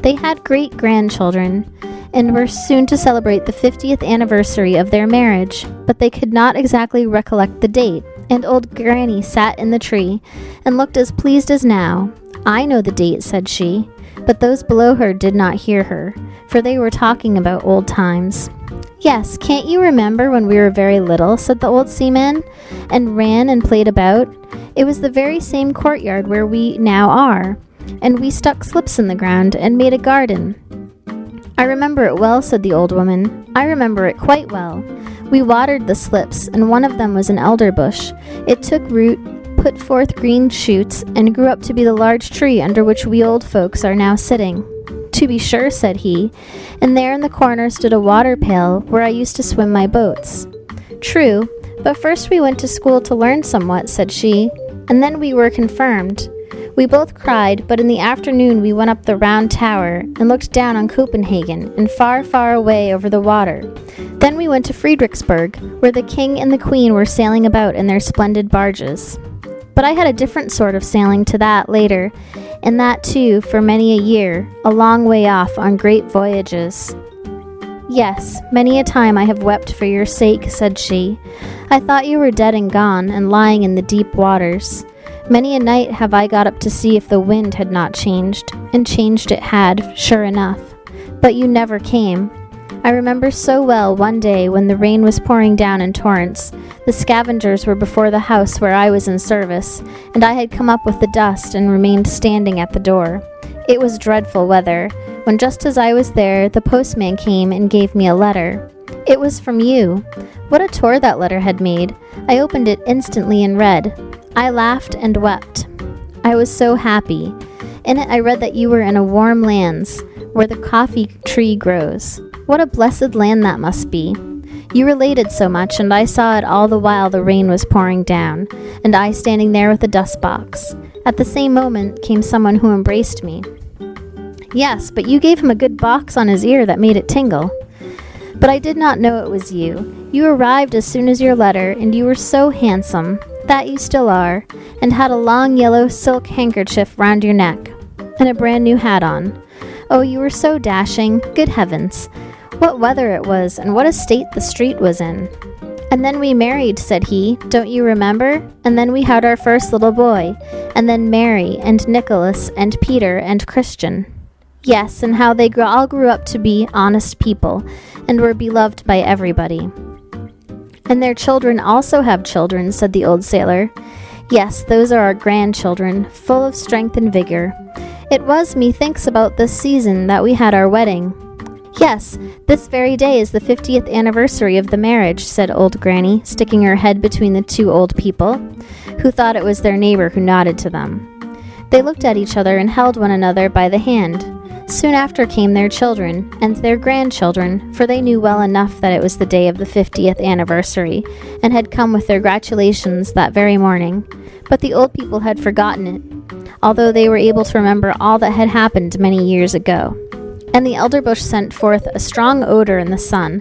They had great-grandchildren, and were soon to celebrate the 50th anniversary of their marriage, but they could not exactly recollect the date, and Old Granny sat in the tree, and looked as pleased as now. I know the date, said she, but those below her did not hear her, for they were talking about old times. Yes, can't you remember when we were very little, said the old seaman, and ran and played about? It was the very same courtyard where we now are, and we stuck slips in the ground and made a garden. I remember it well, said the old woman. I remember it quite well. We watered the slips, and one of them was an elder bush. It took root, put forth green shoots, and grew up to be the large tree under which we old folks are now sitting. To be sure, said he, and there in the corner stood a water pail where I used to swim my boats. True, but first we went to school to learn somewhat, said she, and then we were confirmed. We both cried, but in the afternoon we went up the round tower and looked down on Copenhagen and far, far away over the water. Then we went to Fredericksburg, where the king and the queen were sailing about in their splendid barges. But I had a different sort of sailing to that later, and that too for many a year, a long way off on great voyages. Yes, many a time I have wept for your sake, said she. I thought you were dead and gone, and lying in the deep waters. Many a night have I got up to see if the wind had not changed, and changed it had, sure enough. But you never came. I remember so well one day when the rain was pouring down in torrents. The scavengers were before the house where I was in service, and I had come up with the dust and remained standing at the door. It was dreadful weather, when just as I was there, the postman came and gave me a letter. It was from you. What a tour that letter had made! I opened it instantly and read. I laughed and wept. I was so happy. In it I read that you were in a warm lands, where the coffee tree grows. What a blessed land that must be. You related so much, and I saw it all the while the rain was pouring down, and I standing there with a dust box. At the same moment came someone who embraced me. Yes, but you gave him a good box on his ear that made it tingle. But I did not know it was you. You arrived as soon as your letter, and you were so handsome. That you still are, and had a long yellow silk handkerchief round your neck, and a brand new hat on. Oh, you were so dashing, good heavens! What weather it was, and what a state the street was in. And then we married, said he, don't you remember? And then we had our first little boy, and then Mary, and Nicholas, and Peter, and Christian. Yes, and how they all grew up to be honest people, and were beloved by everybody. And their children also have children, said the old sailor. Yes, those are our grandchildren, full of strength and vigor. It was, methinks, about this season that we had our wedding. Yes, this very day is the 50th anniversary of the marriage, said old Granny, sticking her head between the two old people, who thought it was their neighbor who nodded to them. They looked at each other and held one another by the hand. Soon after came their children, and their grandchildren, for they knew well enough that it was the day of the 50th anniversary, and had come with their gratulations that very morning. But the old people had forgotten it, although they were able to remember all that had happened many years ago. And the elderbush sent forth a strong odor in the sun,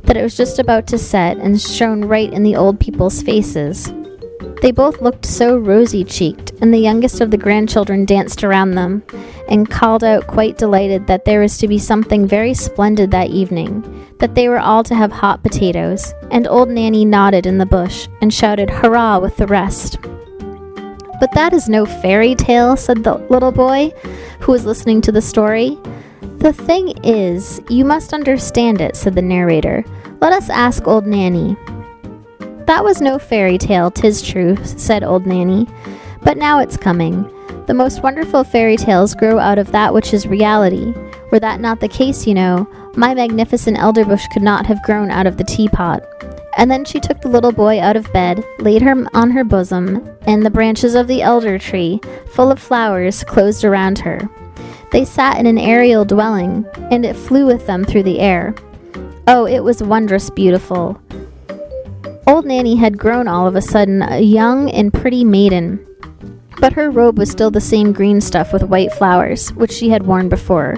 that it was just about to set and shone right in the old people's faces. They both looked so rosy-cheeked, and the youngest of the grandchildren danced around them, and called out quite delighted that there was to be something very splendid that evening, that they were all to have hot potatoes, and old Nanny nodded in the bush, and shouted hurrah with the rest. "But that is no fairy tale," said the little boy, who was listening to the story. "The thing is, you must understand it," said the narrator. "Let us ask old Nanny." "That was no fairy tale, 'tis true," said old Nanny. "But now it's coming. The most wonderful fairy tales grow out of that which is reality. Were that not the case, you know, my magnificent elderbush could not have grown out of the teapot." And then she took the little boy out of bed, laid him on her bosom, and the branches of the elder tree, full of flowers, closed around her. They sat in an aerial dwelling, and it flew with them through the air. Oh, it was wondrous beautiful. Old Nanny had grown all of a sudden a young and pretty maiden, but her robe was still the same green stuff with white flowers, which she had worn before.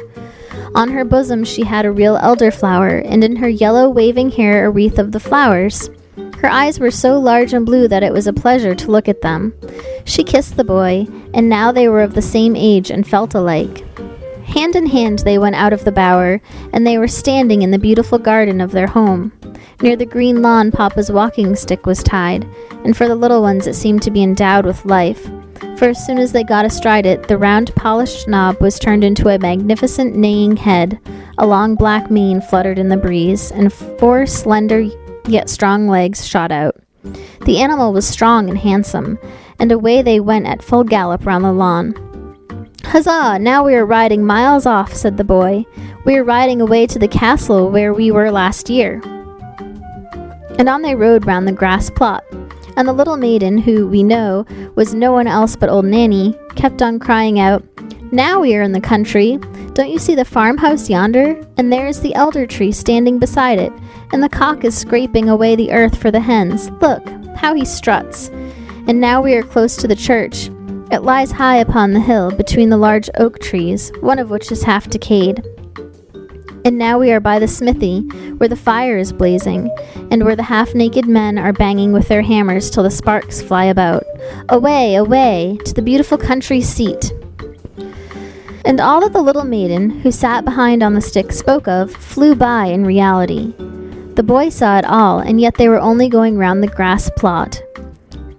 On her bosom she had a real elderflower, and in her yellow waving hair a wreath of the flowers. Her eyes were so large and blue that it was a pleasure to look at them. She kissed the boy, and now they were of the same age and felt alike. Hand in hand they went out of the bower, and they were standing in the beautiful garden of their home. Near the green lawn Papa's walking stick was tied, and for the little ones it seemed to be endowed with life. For as soon as they got astride it, the round polished knob was turned into a magnificent neighing head, a long black mane fluttered in the breeze, and 4 slender yet strong legs shot out. The animal was strong and handsome, and away they went at full gallop round the lawn. "Huzzah! Now we are riding miles off," said the boy. "We are riding away to the castle where we were last year." And on they rode round the grass plot, and the little maiden, who, we know, was no one else but old Nanny, kept on crying out, "Now we are in the country. Don't you see the farmhouse yonder? And there is the elder tree standing beside it, and the cock is scraping away the earth for the hens. Look, how he struts. And now we are close to the church. It lies high upon the hill, between the large oak trees, one of which is half decayed. And now we are by the smithy, where the fire is blazing, and where the half-naked men are banging with their hammers till the sparks fly about. Away, away, to the beautiful country seat." And all that the little maiden, who sat behind on the stick, spoke of, flew by in reality. The boy saw it all, and yet they were only going round the grass plot.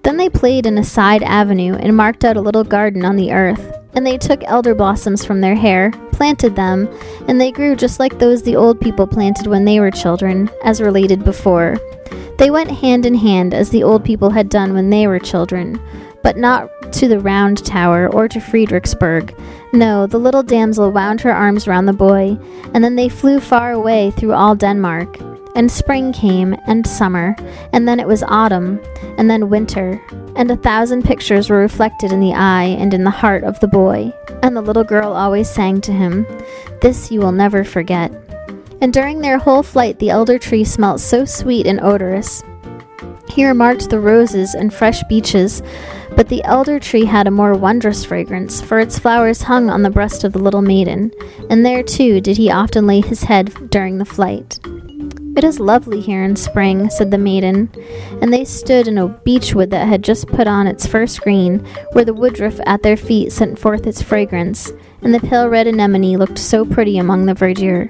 Then they played in a side avenue, and marked out a little garden on the earth. And they took elder blossoms from their hair, planted them, and they grew just like those the old people planted when they were children, as related before. They went hand in hand as the old people had done when they were children, but not to the Round Tower or to Friedrichsburg. No, the little damsel wound her arms round the boy, and then they flew far away through all Denmark. And spring came, and summer, and then it was autumn, and then winter, and 1,000 pictures were reflected in the eye and in the heart of the boy. And the little girl always sang to him, "This you will never forget." And during their whole flight the elder tree smelt so sweet and odorous. He remarked the roses and fresh beeches, but the elder tree had a more wondrous fragrance, for its flowers hung on the breast of the little maiden, and there too did he often lay his head during the flight. "It is lovely here in spring," said the maiden, and they stood in a beechwood that had just put on its first green, where the woodruff at their feet sent forth its fragrance, and the pale red anemone looked so pretty among the verdure.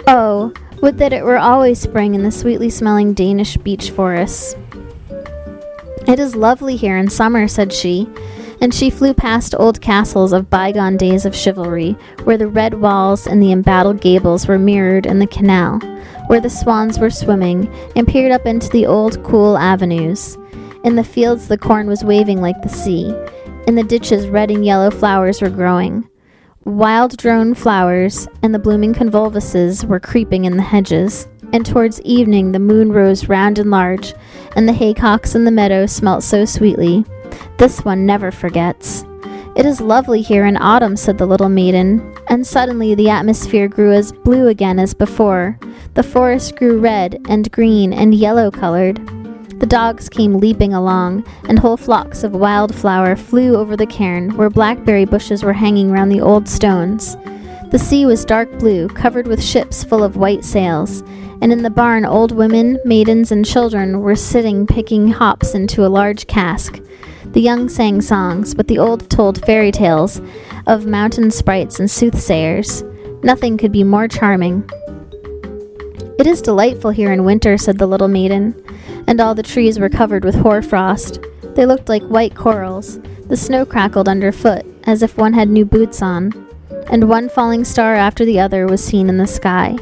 "Oh, would that it were always spring in the sweetly smelling Danish beech forests." "It is lovely here in summer," said she, and she flew past old castles of bygone days of chivalry, where the red walls and the embattled gables were mirrored in the canal, where the swans were swimming, and peered up into the old cool avenues. In the fields the corn was waving like the sea. In the ditches red and yellow flowers were growing. Wild drone flowers and the blooming convolvuluses were creeping in the hedges, and towards evening the moon rose round and large, and the haycocks in the meadow smelt so sweetly. This one never forgets. "It is lovely here in autumn," said the little maiden, and suddenly the atmosphere grew as blue again as before. The forest grew red and green and yellow-colored. The dogs came leaping along, and whole flocks of wildflower flew over the cairn, where blackberry bushes were hanging round the old stones. The sea was dark blue, covered with ships full of white sails, and in the barn old women, maidens, and children were sitting picking hops into a large cask. The young sang songs, but the old told fairy tales of mountain sprites and soothsayers. Nothing could be more charming. "It is delightful here in winter," said the little maiden, and all the trees were covered with hoar-frost. They looked like white corals. The snow crackled underfoot, as if one had new boots on, and one falling star after the other was seen in the sky.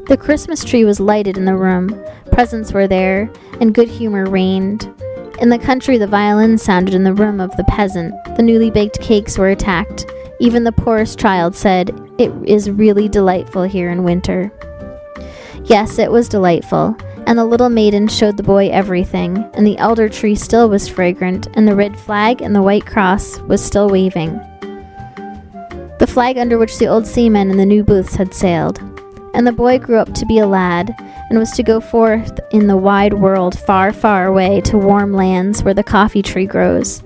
The Christmas tree was lighted in the room, presents were there, and good humor reigned. In the country the violin sounded in the room of the peasant, the newly baked cakes were attacked. Even the poorest child said, "It is really delightful here in winter." Yes, it was delightful, and the little maiden showed the boy everything, and the elder tree still was fragrant, and the red flag and the white cross was still waving. The flag under which the old seamen in the new booths had sailed. And the boy grew up to be a lad, and was to go forth in the wide world far, far away to warm lands where the coffee tree grows.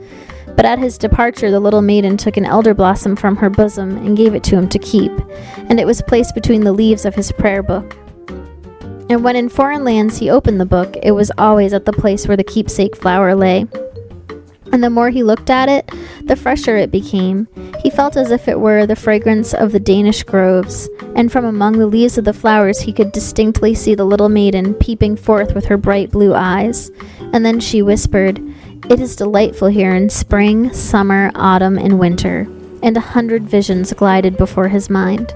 But at his departure the little maiden took an elder blossom from her bosom and gave it to him to keep, and it was placed between the leaves of his prayer book. And when in foreign lands he opened the book, it was always at the place where the keepsake flower lay. And the more he looked at it, the fresher it became. He felt as if it were the fragrance of the Danish groves, and from among the leaves of the flowers he could distinctly see the little maiden peeping forth with her bright blue eyes. And then she whispered, "It is delightful here in spring, summer, autumn, and winter," and 100 visions glided before his mind.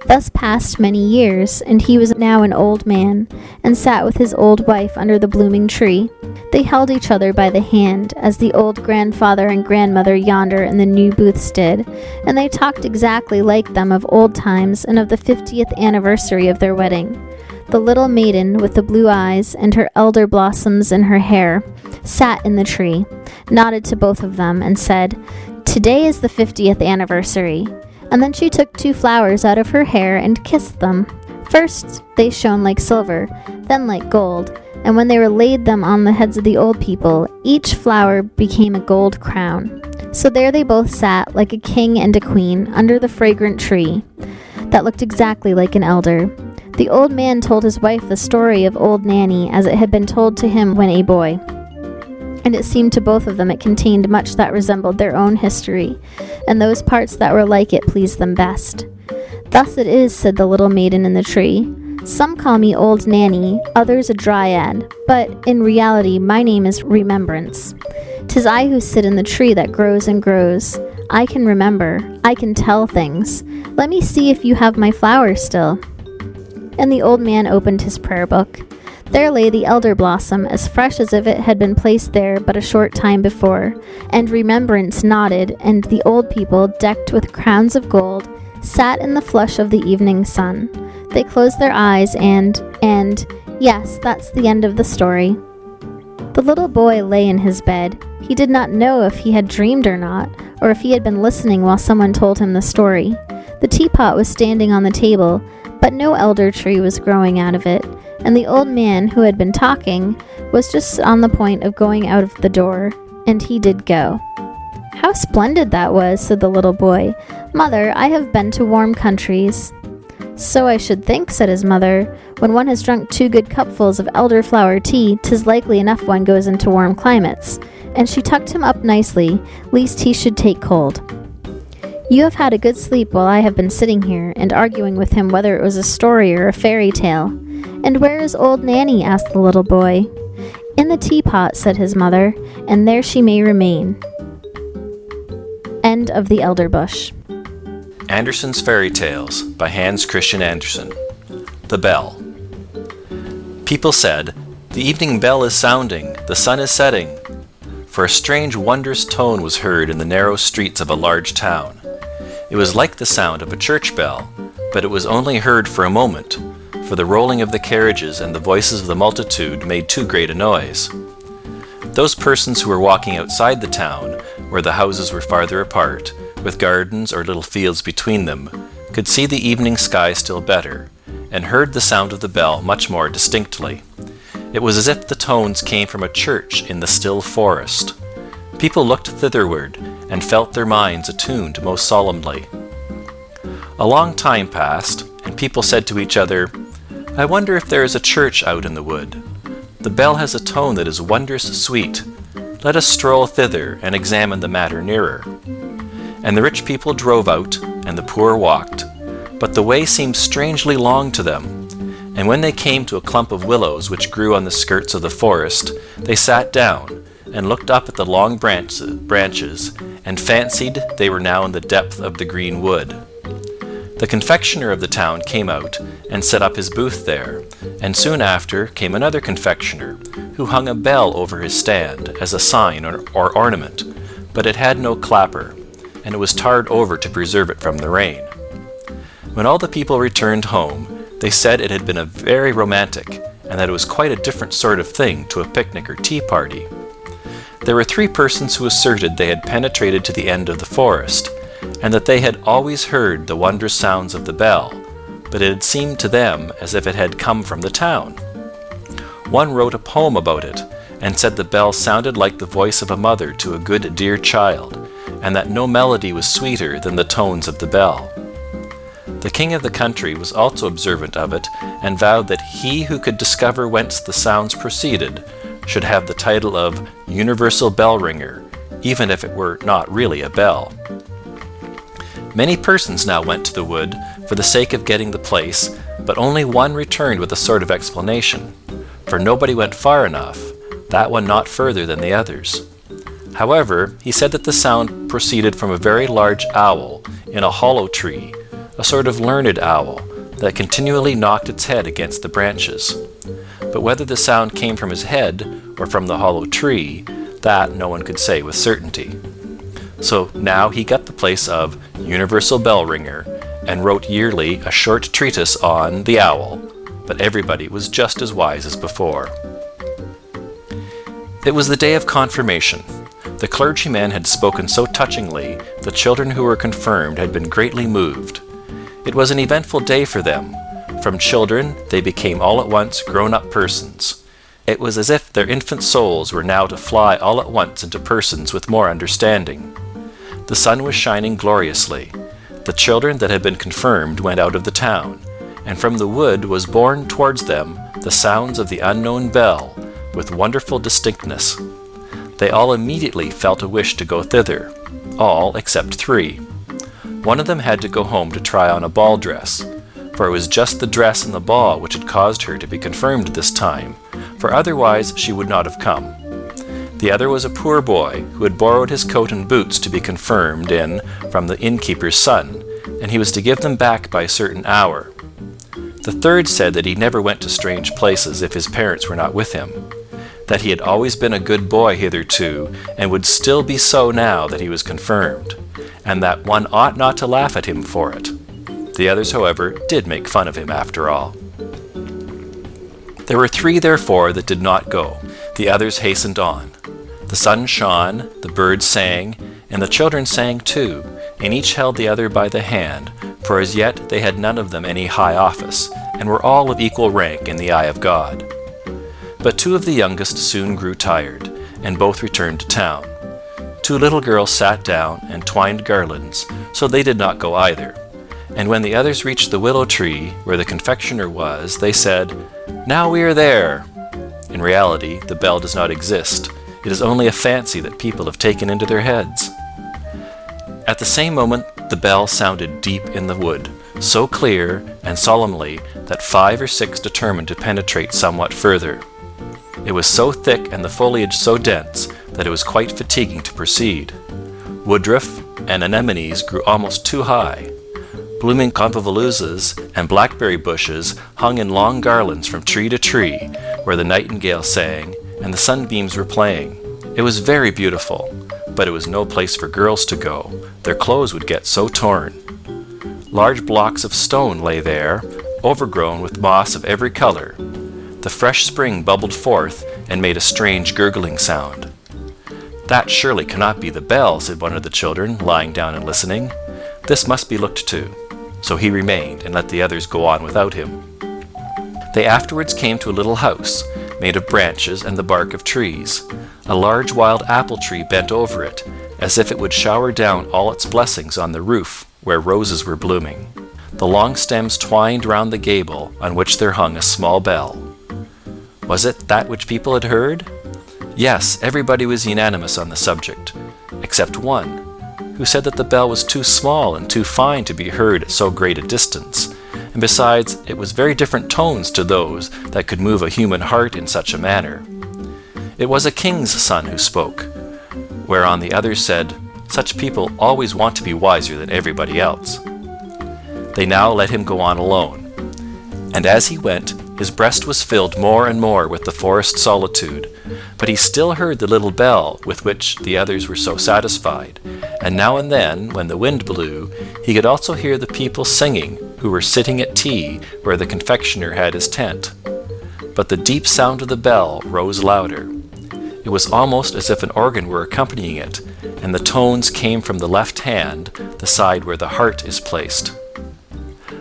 Thus passed many years, and he was now an old man, and sat with his old wife under the blooming tree. They held each other by the hand, as the old grandfather and grandmother yonder in the new booths did, and they talked exactly like them of old times and of the 50th anniversary of their wedding. The little maiden with the blue eyes and her elder blossoms in her hair sat in the tree, nodded to both of them, and said, "Today is the 50th anniversary." And then she took 2 flowers out of her hair and kissed them. First they shone like silver, then like gold, and when they were laid them on the heads of the old people, each flower became a gold crown. So there they both sat like a king and a queen under the fragrant tree that looked exactly like an elder. The old man told his wife the story of old Nanny as it had been told to him when a boy, and it seemed to both of them it contained much that resembled their own history, and those parts that were like it pleased them best. "Thus it is," said the little maiden in the tree. "Some call me Old Nanny, others a Dryad, but in reality my name is Remembrance. 'Tis I who sit in the tree that grows and grows. I can remember, I can tell things. Let me see if you have my flowers still." And the old man opened his prayer book. There lay the elder blossom, as fresh as if it had been placed there but a short time before, and Remembrance nodded, and the old people, decked with crowns of gold, sat in the flush of the evening sun. They closed their eyes and, yes, that's the end of the story. The little boy lay in his bed. He did not know if he had dreamed or not, or if he had been listening while someone told him the story. The teapot was standing on the table, but no elder tree was growing out of it, and the old man who had been talking was just on the point of going out of the door, and he did go. "How splendid that was," said the little boy. "Mother, I have been to warm countries." "So I should think," said his mother. "When one has drunk 2 good cupfuls of elderflower tea, 'tis likely enough one goes into warm climates." And she tucked him up nicely, lest he should take cold. "You have had a good sleep while I have been sitting here, and arguing with him whether it was a story or a fairy tale." "And where is old Nanny?" asked the little boy. "In the teapot," said his mother, "and there she may remain." End of The Elder Bush. Andersen's Fairy Tales by Hans Christian Andersen. The Bell. People said, "The evening bell is sounding, the sun is setting." For a strange wondrous tone was heard in the narrow streets of a large town. It was like the sound of a church bell, but it was only heard for a moment, for the rolling of the carriages and the voices of the multitude made too great a noise. Those persons who were walking outside the town, where the houses were farther apart, with gardens or little fields between them, could see the evening sky still better, and heard the sound of the bell much more distinctly. It was as if the tones came from a church in the still forest. People looked thitherward, and felt their minds attuned most solemnly. A long time passed, and people said to each other, "I wonder if there is a church out in the wood. The bell has a tone that is wondrous sweet. Let us stroll thither and examine the matter nearer." And the rich people drove out, and the poor walked. But the way seemed strangely long to them. And when they came to a clump of willows which grew on the skirts of the forest, they sat down, and looked up at the long branches, and fancied they were now in the depth of the green wood. The confectioner of the town came out, and set up his booth there, and soon after came another confectioner, who hung a bell over his stand, as a sign or ornament, but it had no clapper, and it was tarred over to preserve it from the rain. When all the people returned home, they said it had been very romantic, and that it was quite a different sort of thing to a picnic or tea party. There were 3 persons who asserted they had penetrated to the end of the forest, and that they had always heard the wondrous sounds of the bell, but it had seemed to them as if it had come from the town. One wrote a poem about it, and said the bell sounded like the voice of a mother to a good dear child, and that no melody was sweeter than the tones of the bell. The king of the country was also observant of it, and vowed that he who could discover whence the sounds proceeded should have the title of universal bell ringer, even if it were not really a bell. Many persons now went to the wood for the sake of getting the place, but only one returned with a sort of explanation, for nobody went far enough, that one not further than the others. However, he said that the sound proceeded from a very large owl in a hollow tree, a sort of learned owl, that continually knocked its head against the branches. But whether the sound came from his head or from the hollow tree, that no one could say with certainty. So now he got the place of universal bell ringer, and wrote yearly a short treatise on the owl, but everybody was just as wise as before. It was the day of confirmation. The clergyman had spoken so touchingly, the children who were confirmed had been greatly moved. It was an eventful day for them. From children, they became all at once grown-up persons. It was as if their infant souls were now to fly all at once into persons with more understanding. The sun was shining gloriously. The children that had been confirmed went out of the town, and from the wood was borne towards them the sounds of the unknown bell, with wonderful distinctness. They all immediately felt a wish to go thither, all except 3. One of them had to go home to try on a ball dress, for it was just the dress and the ball which had caused her to be confirmed this time, for otherwise she would not have come. The other was a poor boy who had borrowed his coat and boots to be confirmed in from the innkeeper's son, and he was to give them back by a certain hour. The third said that he never went to strange places if his parents were not with him, that he had always been a good boy hitherto, and would still be so now that he was confirmed, and that one ought not to laugh at him for it. The others, however, did make fun of him after all. There were 3, therefore, that did not go. The others hastened on. The sun shone, the birds sang, and the children sang too, and each held the other by the hand, for as yet they had none of them any high office, and were all of equal rank in the eye of God. But 2 of the youngest soon grew tired, and both returned to town. 2 little girls sat down and twined garlands, so they did not go either. And when the others reached the willow tree, where the confectioner was, they said, "Now we are there." In reality, the bell does not exist. It is only a fancy that people have taken into their heads. At the same moment, the bell sounded deep in the wood, so clear and solemnly that 5 or 6 determined to penetrate somewhat further. It was so thick and the foliage so dense that it was quite fatiguing to proceed. Woodruff and anemones grew almost too high. Blooming convolvulus and blackberry bushes hung in long garlands from tree to tree, where the nightingale sang and the sunbeams were playing. It was very beautiful, but it was no place for girls to go. Their clothes would get so torn. Large blocks of stone lay there, overgrown with moss of every color. The fresh spring bubbled forth and made a strange gurgling sound. "That surely cannot be the bell," said one of the children, lying down and listening. "This must be looked to." So he remained and let the others go on without him. They afterwards came to a little house, made of branches and the bark of trees. A large wild apple tree bent over it, as if it would shower down all its blessings on the roof, where roses were blooming. The long stems twined round the gable on which there hung a small bell. Was it that which people had heard? Yes, everybody was unanimous on the subject, except one, who said that the bell was too small and too fine to be heard at so great a distance, and besides, it was very different tones to those that could move a human heart in such a manner. It was a king's son who spoke, whereon the others said, "Such people always want to be wiser than everybody else." They now let him go on alone, and as he went, his breast was filled more and more with the forest solitude, but he still heard the little bell with which the others were so satisfied, and now and then, when the wind blew, he could also hear the people singing who were sitting at tea where the confectioner had his tent. But the deep sound of the bell rose louder. It was almost as if an organ were accompanying it, and the tones came from the left hand, the side where the heart is placed.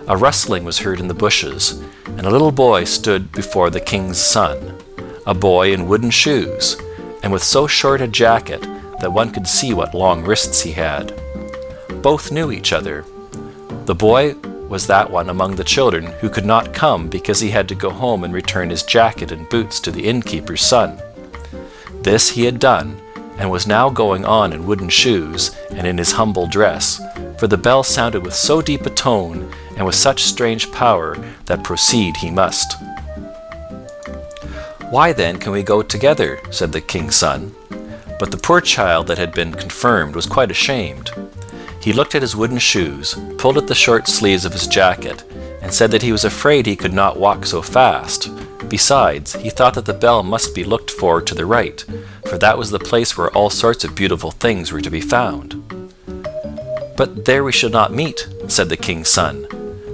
A rustling was heard in the bushes, and a little boy stood before the king's son, a boy in wooden shoes, and with so short a jacket that one could see what long wrists he had. Both knew each other. The boy was that one among the children who could not come because he had to go home and return his jacket and boots to the innkeeper's son. This he had done, and was now going on in wooden shoes and in his humble dress, for the bell sounded with so deep a tone and with such strange power that proceed he must. "Why then can we go together?" said the king's son. But the poor child that had been confirmed was quite ashamed. He looked at his wooden shoes, pulled at the short sleeves of his jacket, and said that he was afraid he could not walk so fast. Besides, he thought that the bell must be looked for to the right, for that was the place where all sorts of beautiful things were to be found. "But there we should not meet," said the king's son,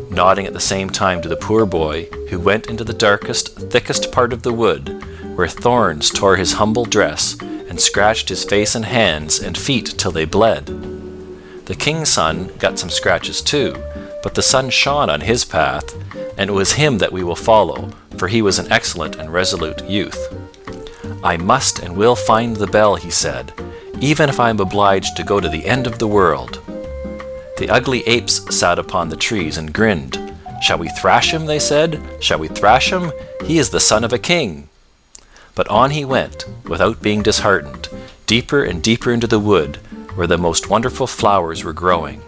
nodding at the same time to the poor boy, who went into the darkest, thickest part of the wood, where thorns tore his humble dress, and scratched his face and hands and feet till they bled. The king's son got some scratches too, but the sun shone on his path, and it was him that we will follow, for he was an excellent and resolute youth. "I must and will find the bell," he said, "even if I am obliged to go to the end of the world." The ugly apes sat upon the trees and grinned. "Shall we thrash him?" they said. "Shall we thrash him? He is the son of a king." But on he went, without being disheartened, deeper and deeper into the wood, where the most wonderful flowers were growing.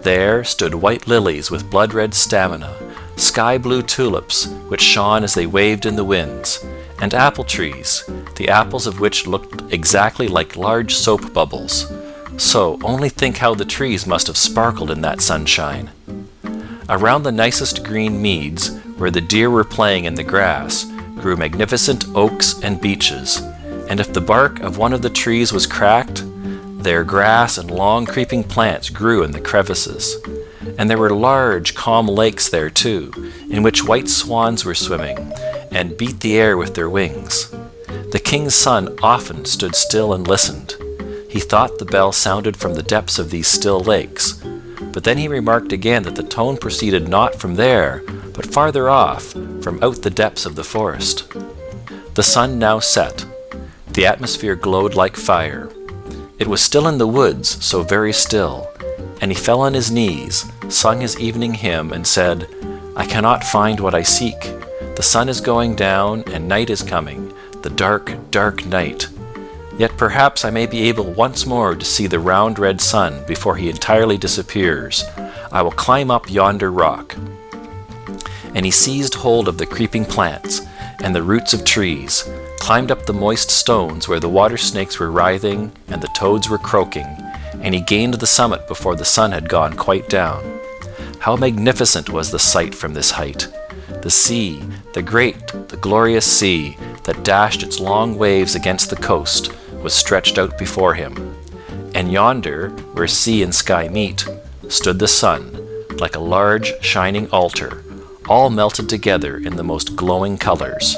There stood white lilies with blood-red stamina, sky-blue tulips, which shone as they waved in the winds, and apple trees, the apples of which looked exactly like large soap bubbles. So only think how the trees must have sparkled in that sunshine. Around the nicest green meads, where the deer were playing in the grass, grew magnificent oaks and beeches, and if the bark of one of the trees was cracked, there grass and long creeping plants grew in the crevices. And there were large, calm lakes there too, in which white swans were swimming, and beat the air with their wings. The king's son often stood still and listened. He thought the bell sounded from the depths of these still lakes, but then he remarked again that the tone proceeded not from there, but farther off, from out the depths of the forest. The sun now set. The atmosphere glowed like fire. It was still in the woods, so very still, and he fell on his knees, sung his evening hymn, and said, "I cannot find what I seek. The sun is going down, and night is coming, the dark, dark night. Yet perhaps I may be able once more to see the round red sun before he entirely disappears. I will climb up yonder rock." And he seized hold of the creeping plants and the roots of trees, climbed up the moist stones where the water snakes were writhing and the toads were croaking, and he gained the summit before the sun had gone quite down. How magnificent was the sight from this height! The sea, the great, the glorious sea, that dashed its long waves against the coast, was stretched out before him. And yonder, where sea and sky meet, stood the sun, like a large shining altar, all melted together in the most glowing colors.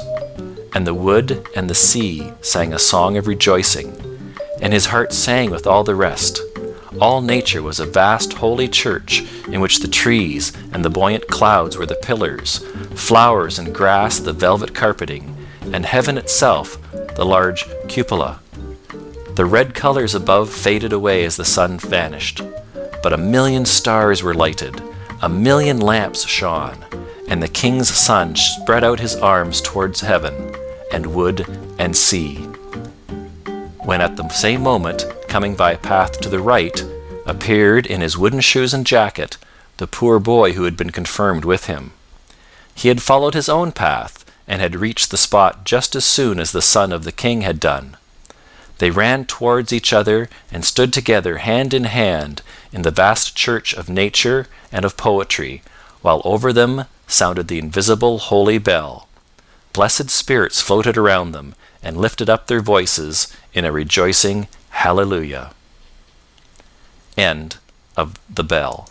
And the wood and the sea sang a song of rejoicing, and his heart sang with all the rest. All nature was a vast holy church in which the trees and the buoyant clouds were the pillars, flowers and grass the velvet carpeting, and heaven itself the large cupola. The red colors above faded away as the sun vanished, but 1,000,000 stars were lighted, 1,000,000 lamps shone, and the king's son spread out his arms towards heaven, and wood and sea. When at the same moment, coming by a path to the right, appeared in his wooden shoes and jacket the poor boy who had been confirmed with him. He had followed his own path, and had reached the spot just as soon as the son of the king had done. They ran towards each other and stood together hand in hand in the vast church of nature and of poetry, while over them sounded the invisible holy bell. Blessed spirits floated around them and lifted up their voices in a rejoicing hallelujah. End of The Bell.